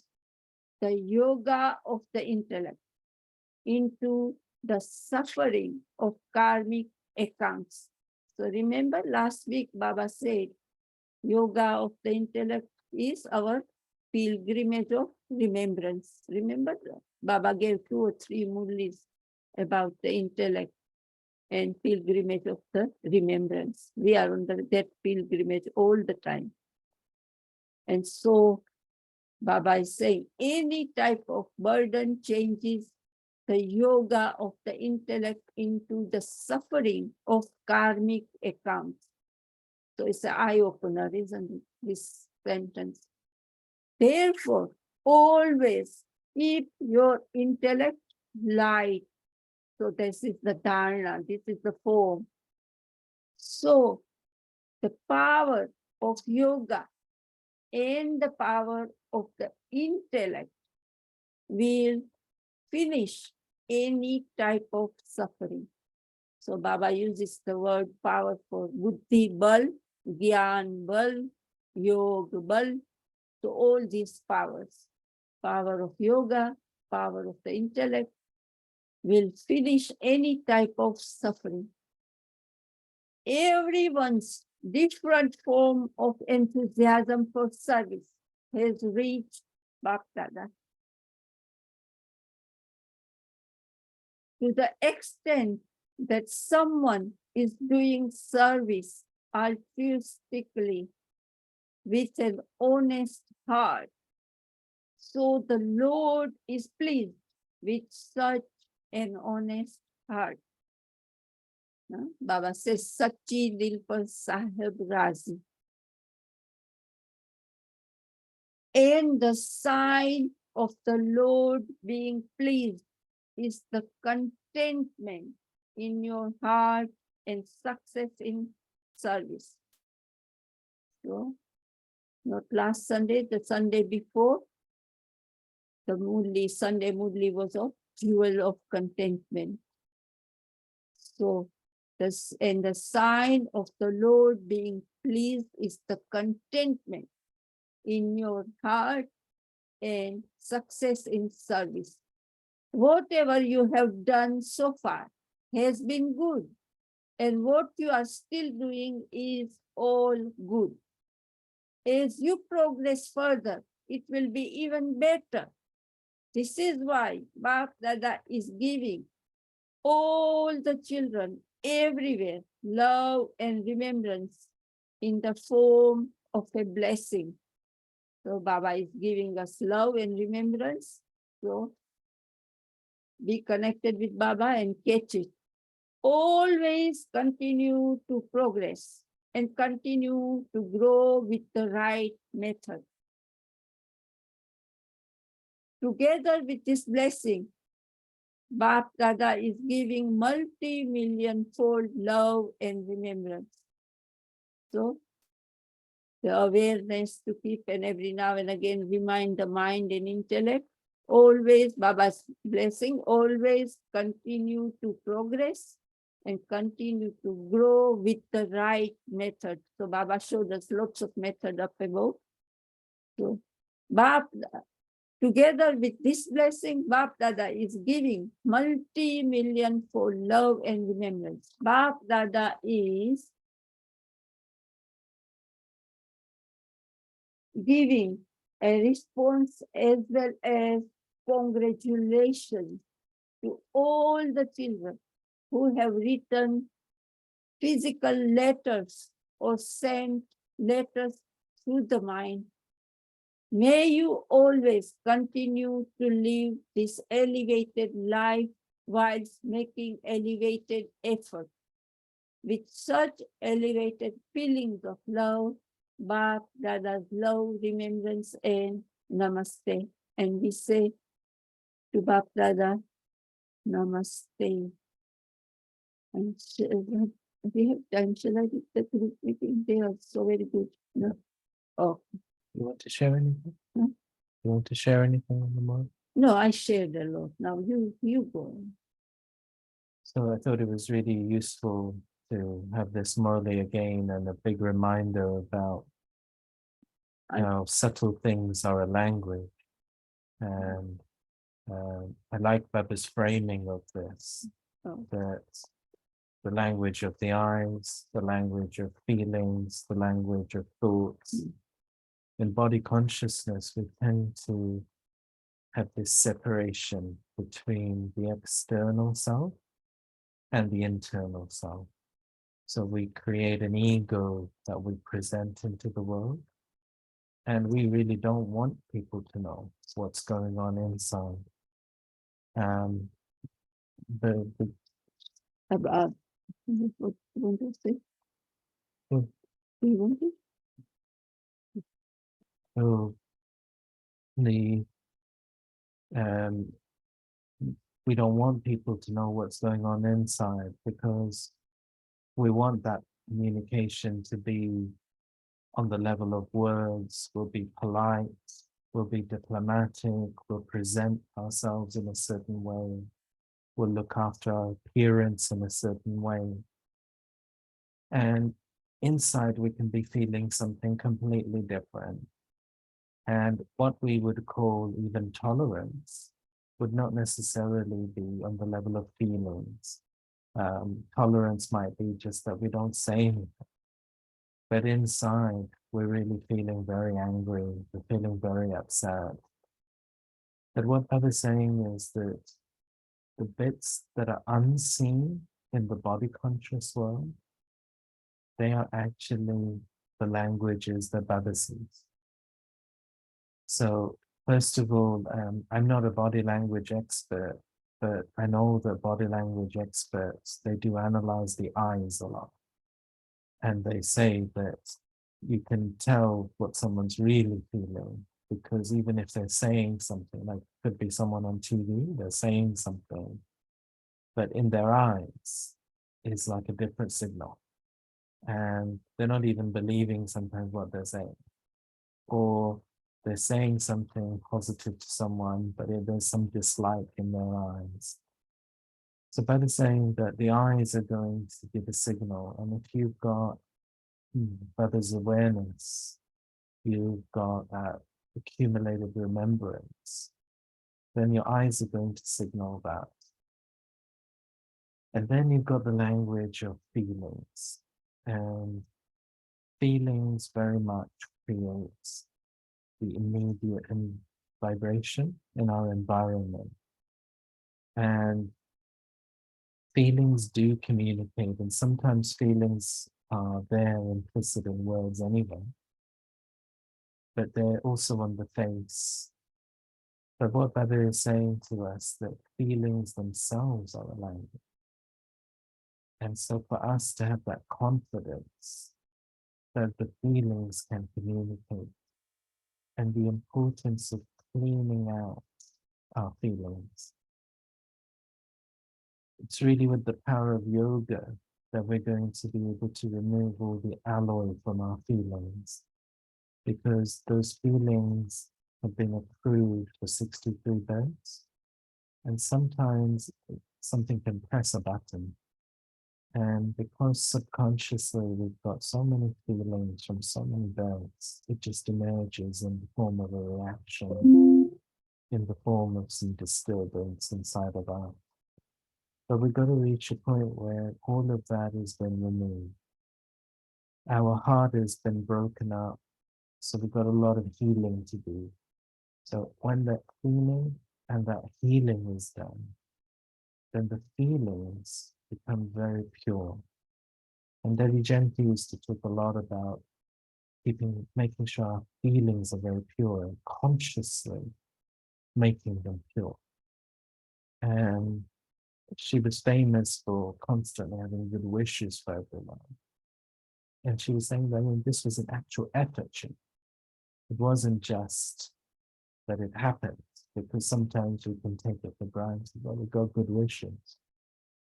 the yoga of the intellect into the suffering of karmic accounts. So remember last week Baba said, yoga of the intellect is our pilgrimage of remembrance. Remember, Baba gave 2 or 3 murlis about the intellect and pilgrimage of the remembrance. We are on that pilgrimage all the time. And so Baba is saying, any type of burden changes the yoga of the intellect into the suffering of karmic accounts. So it's an eye-opener, isn't it, this sentence? Therefore, always keep your intellect light. So this is the dharana, this is the form. So the power of yoga and the power of the intellect will finish any type of suffering. So Baba uses the word power for buddhi bal, gyan bal, yoga bal. So all these powers, power of yoga, power of the intellect, will finish any type of suffering. everyone's different form of enthusiasm for service has reached Bapdada. To the extent that someone is doing service altruistically with an honest heart, so the Lord is pleased with such an honest heart. Baba says, Sachi Dil Par Sahib Razi. And the sign of the Lord being pleased is the contentment in your heart and success in service. So, not last Sunday, the Sunday before, the Mudli, Sunday Mudli was a jewel of contentment. So, and the sign of the Lord being pleased is the contentment in your heart and success in service. Whatever you have done so far has been good, and what you are still doing is all good. As you progress further, it will be even better. This is why Bap Dada is giving all the children everywhere love and remembrance in the form of a blessing. So Baba is giving us love and remembrance. So be connected with Baba and catch it. Always continue to progress and continue to grow with the right method. Together with this blessing, Bap Dada is giving multi-million-fold love and remembrance. So, the awareness to keep and every now and again remind the mind and intellect, always Baba's blessing, always continue to progress and continue to grow with the right method. So Baba showed us lots of method up above. So Bap, together with this blessing, Bap Dada is giving multi-million-fold love and remembrance. Bap Dada is giving a response as well as congratulations to all the children who have written physical letters or sent letters through the mind. May you always continue to live this elevated life whilst making elevated effort. With such elevated feelings of love, Bap Dada's love, remembrance, and namaste. And we say to Bap Dada, namaste. And we have time. Shall I read the group meeting? They are so very good. No? Oh. You want to share anything? Hmm? You want to share anything on the morning? No, I shared a lot. Now you go. So I thought it was really useful to have this Morley again and a big reminder about how subtle things are a language. And I like Baba's framing of this, that the language of the eyes, the language of feelings, the language of thoughts. In body consciousness, we tend to have this separation between the external self and the internal self. So we create an ego that we present into the world, and we really don't want people to know what's going on inside. About what you want to say? Hmm. Do you want to? So we don't want people to know what's going on inside because we want that communication to be on the level of words. We'll be polite, we'll be diplomatic, we'll present ourselves in a certain way, we'll look after our appearance in a certain way. And inside we can be feeling something completely different. And what we would call even tolerance would not necessarily be on the level of feelings, Tolerance might be just that we don't say anything. But inside, we're really feeling very angry, we're feeling very upset. But what Baba saying is that the bits that are unseen in the body conscious world, they are actually the languages that Baba sees. So first of all, I'm not a body language expert, but I know that body language experts, they do analyze the eyes a lot. And they say that you can tell what someone's really feeling, because even if they're saying something, like could be someone on TV, they're saying something, but in their eyes is like a different signal. And they're not even believing sometimes what they're saying. Or they're saying something positive to someone, but there's some dislike in their eyes. So Baba saying that the eyes are going to give a signal. And if you've got Baba's awareness, you've got that accumulated remembrance, then your eyes are going to signal that. And then you've got the language of feelings. And feelings very much creates the immediate vibration in our environment. And feelings do communicate, and sometimes feelings are there implicit in words anyway, but they're also on the face. But what Baba is saying to us, that feelings themselves are a language. And so for us to have that confidence that the feelings can communicate, and the importance of cleaning out our feelings. It's really with the power of yoga that we're going to be able to remove all the alloy from our feelings, because those feelings have been accrued for 63 births, and sometimes something can press a button. And because subconsciously we've got so many feelings from so many births, it just emerges in the form of a reaction, in the form of some disturbance inside of us. But we've got to reach a point where all of that has been removed. Our heart has been broken up, so we've got a lot of healing to do. So when that cleaning and that healing is done, then the feelings become very pure. And Devi Janti used to talk a lot about making sure our feelings are very pure and consciously making them pure. And she was famous for constantly having good wishes for everyone. And she was saying that, I mean, this was an actual effort. It wasn't just that it happened, because sometimes we can take it for granted. Well, we got good wishes.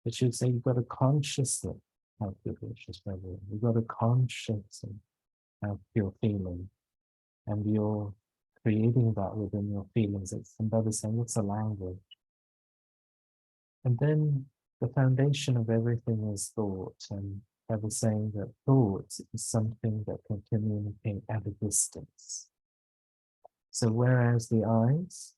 But she would say, you've got to consciously have good wishes for everyone. You've got to consciously have pure feeling. And you're creating that within your feelings. It's somebody saying, it's a language. And then the foundation of everything is thought. And I was saying that thought is something that can communicate at a distance. So whereas the eyes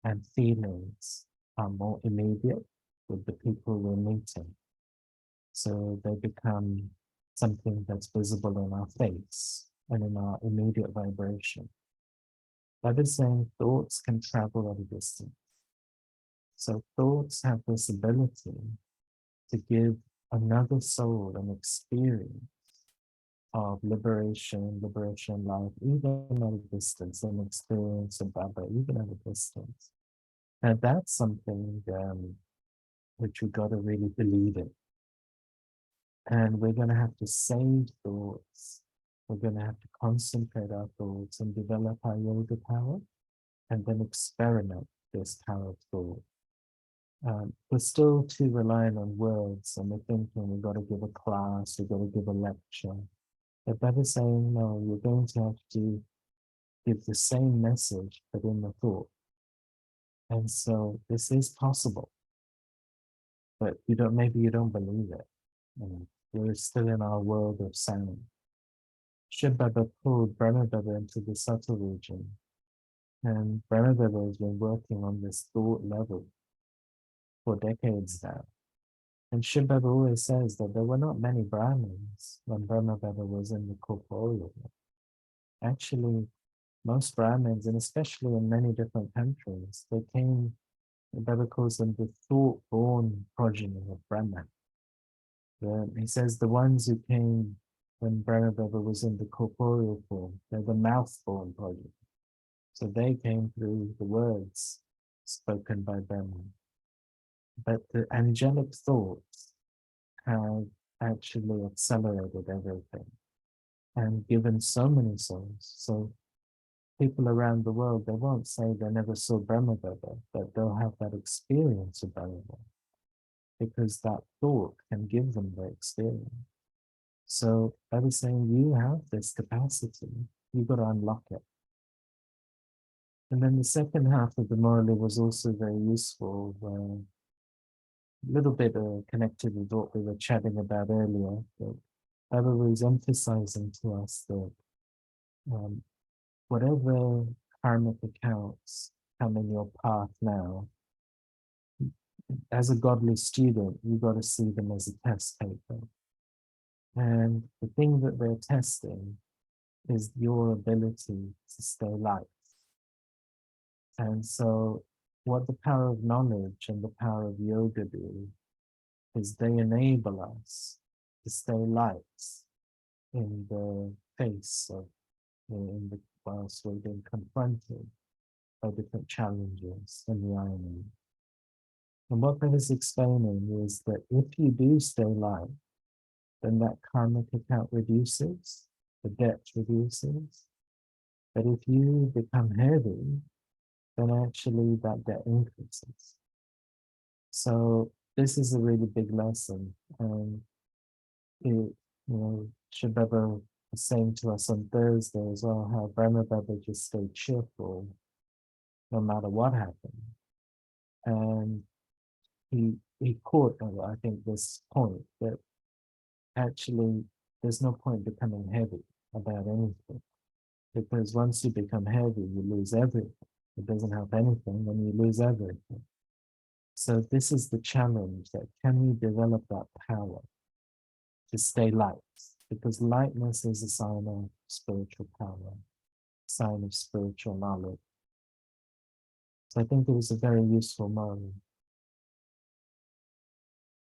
and feelings are more immediate with the people we're meeting, so they become something that's visible in our face and in our immediate vibration. That is saying thoughts can travel at a distance. So thoughts have this ability to give another soul an experience of liberation life, even at a distance, an experience of Baba, even at a distance. And that's something which we got to really believe in. And we're going to have to save thoughts. We're going to have to concentrate our thoughts and develop our yoga power, and then experiment this power of thought. We're still too reliant on words, and we're thinking we've got to give a class, we've got to give a lecture. But Baba saying, no, you're going to have to give the same message, but in the thought. And so this is possible, but maybe you don't believe it. We're still in our world of sound. Shiv Baba pulled Brahma Baba into the subtle region, and Brahma Baba has been working on this thought level for decades now. And Shiv Baba always says that there were not many Brahmins when Brahma Baba was in the corporeal world. Actually, most Brahmins, and especially in many different countries, they came, Baba calls them the thought-born progeny of Brahma. He says the ones who came when Brahma Baba was in the corporeal form, they're the mouth-born progeny. So they came through the words spoken by Brahma. But the angelic thoughts have actually accelerated everything and given so many souls. So people around the world, they won't say they never saw Brahma Baba, but they'll have that experience of Brahma Baba because that thought can give them the experience. So I was saying, you have this capacity, you've got to unlock it. And then the second half of the Murali was also very useful, a little bit connected with what we were chatting about earlier. But Baba was emphasizing to us that whatever karmic accounts come in your path now, as a godly student, you've got to see them as a test paper. And the thing that they're testing is your ability to stay light. And so what the power of knowledge and the power of yoga do is they enable us to stay light in the face of, whilst we're being confronted by different challenges in the irony. And what that is explaining is that if you do stay light, then that karmic account reduces, the debt reduces. But if you become heavy, then actually that debt increases. So this is a really big lesson. And Shiv Baba was saying to us on Thursday as well, how Brahma Baba just stayed cheerful no matter what happened. And he caught, I think, this point that actually there's no point becoming heavy about anything. Because once you become heavy, you lose everything. It doesn't help anything, then you lose everything. So this is the challenge, that can we develop that power to stay light? Because lightness is a sign of spiritual power, sign of spiritual knowledge. So I think it was a very useful moment.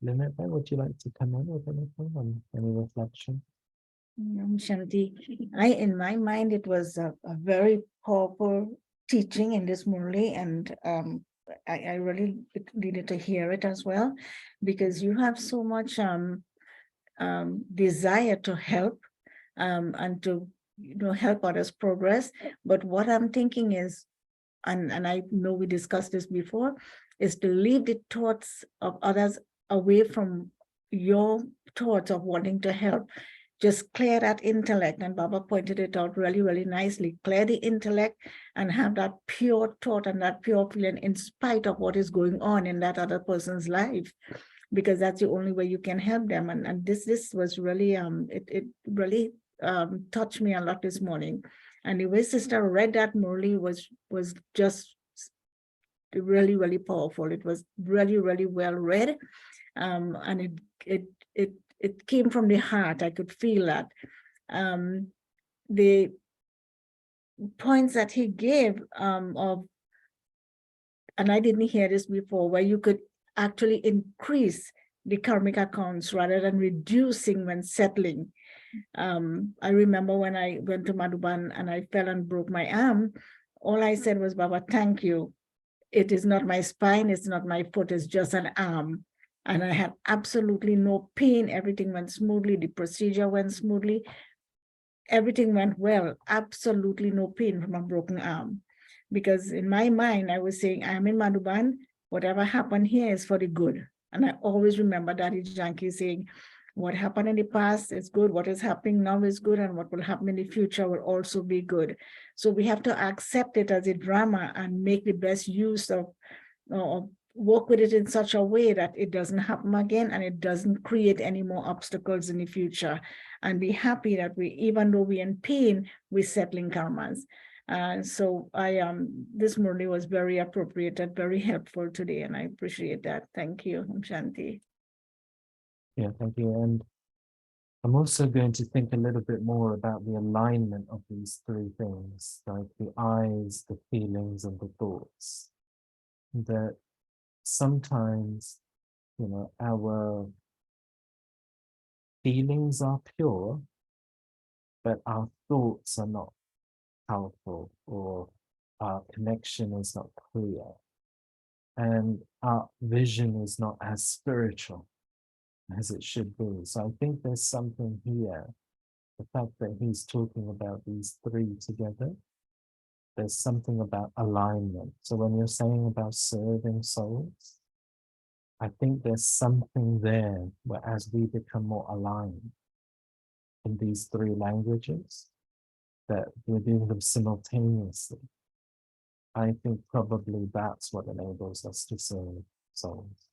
Lynette, would you like to come in with anything on any reflection? Shanti, in my mind, it was a very powerful teaching in this Murli, and I really needed to hear it as well, because you have so much desire to help and to help others progress. But what I'm thinking is, and I know we discussed this before, is to leave the thoughts of others away from your thoughts of wanting to help. Just clear that intellect, and Baba pointed it out really, really nicely. Clear the intellect and have that pure thought and that pure feeling in spite of what is going on in that other person's life, because that's the only way you can help them. And this was really, it really touched me a lot this morning. And the way Sister read that Murli was just really, really powerful. It was really, really well read. And it came from the heart. I could feel that. The points that he gave and I didn't hear this before, where you could actually increase the karmic accounts rather than reducing when settling. I remember when I went to Madhuban and I fell and broke my arm, all I said was, Baba, thank you. It is not my spine, it's not my foot, it's just an arm. And I had absolutely no pain. Everything went smoothly. The procedure went smoothly. Everything went well. Absolutely no pain from a broken arm. Because in my mind, I was saying, I'm in Madhuban. Whatever happened here is for the good. And I always remember Daddy Janki saying, what happened in the past is good. What is happening now is good. And what will happen in the future will also be good. So we have to accept it as a drama and make the best use of work with it in such a way that it doesn't happen again and it doesn't create any more obstacles in the future, and be happy that we, even though we're in pain, we're settling karmas. So this Murli was very appropriate and very helpful today, and I appreciate that. Thank you, Shanti. Yeah, thank you. And I'm also going to think a little bit more about the alignment of these three things, like the eyes, the feelings, and the thoughts. That sometimes, our feelings are pure, but our thoughts are not powerful, or our connection is not clear, and our vision is not as spiritual as it should be. So I think there's something here. The fact that he's talking about these three together, there's something about alignment. So when you're saying about serving souls, I think there's something there where as we become more aligned in these three languages, that we're doing them simultaneously. I think probably that's what enables us to serve souls.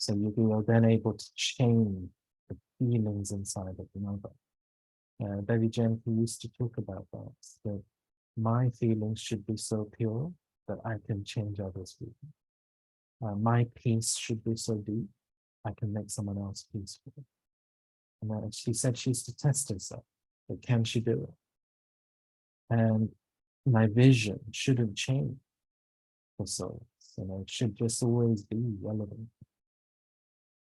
So you are then able to change the feelings inside of another. Very gently used to talk about that my feelings should be so pure that I can change others' feelings. My peace should be so deep, I can make someone else peaceful. And she said she used to test herself, but can she do it? And my vision shouldn't change for souls. It should just always be relevant.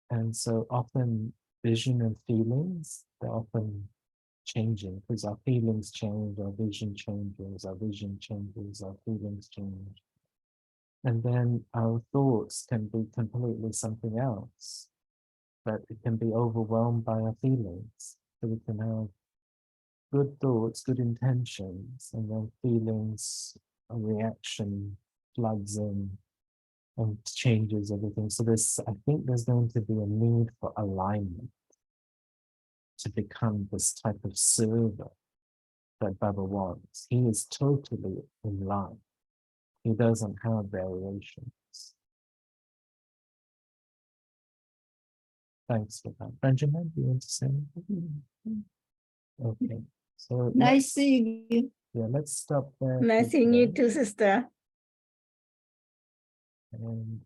And so often vision and feelings, they're often changing because our feelings change, our vision changes, our vision changes, our feelings change. And then our thoughts can be completely something else, but it can be overwhelmed by our feelings. So we can have good thoughts, good intentions, and then feelings, a reaction floods in and changes everything. So I think there's going to be a need for alignment to become this type of server that Baba wants. He is totally in line. He doesn't have variations. Thanks for that. Benjamin, do you want to say anything? Okay. So Nice seeing you. yeah, let's stop there. Nice for seeing you today. too, sister. And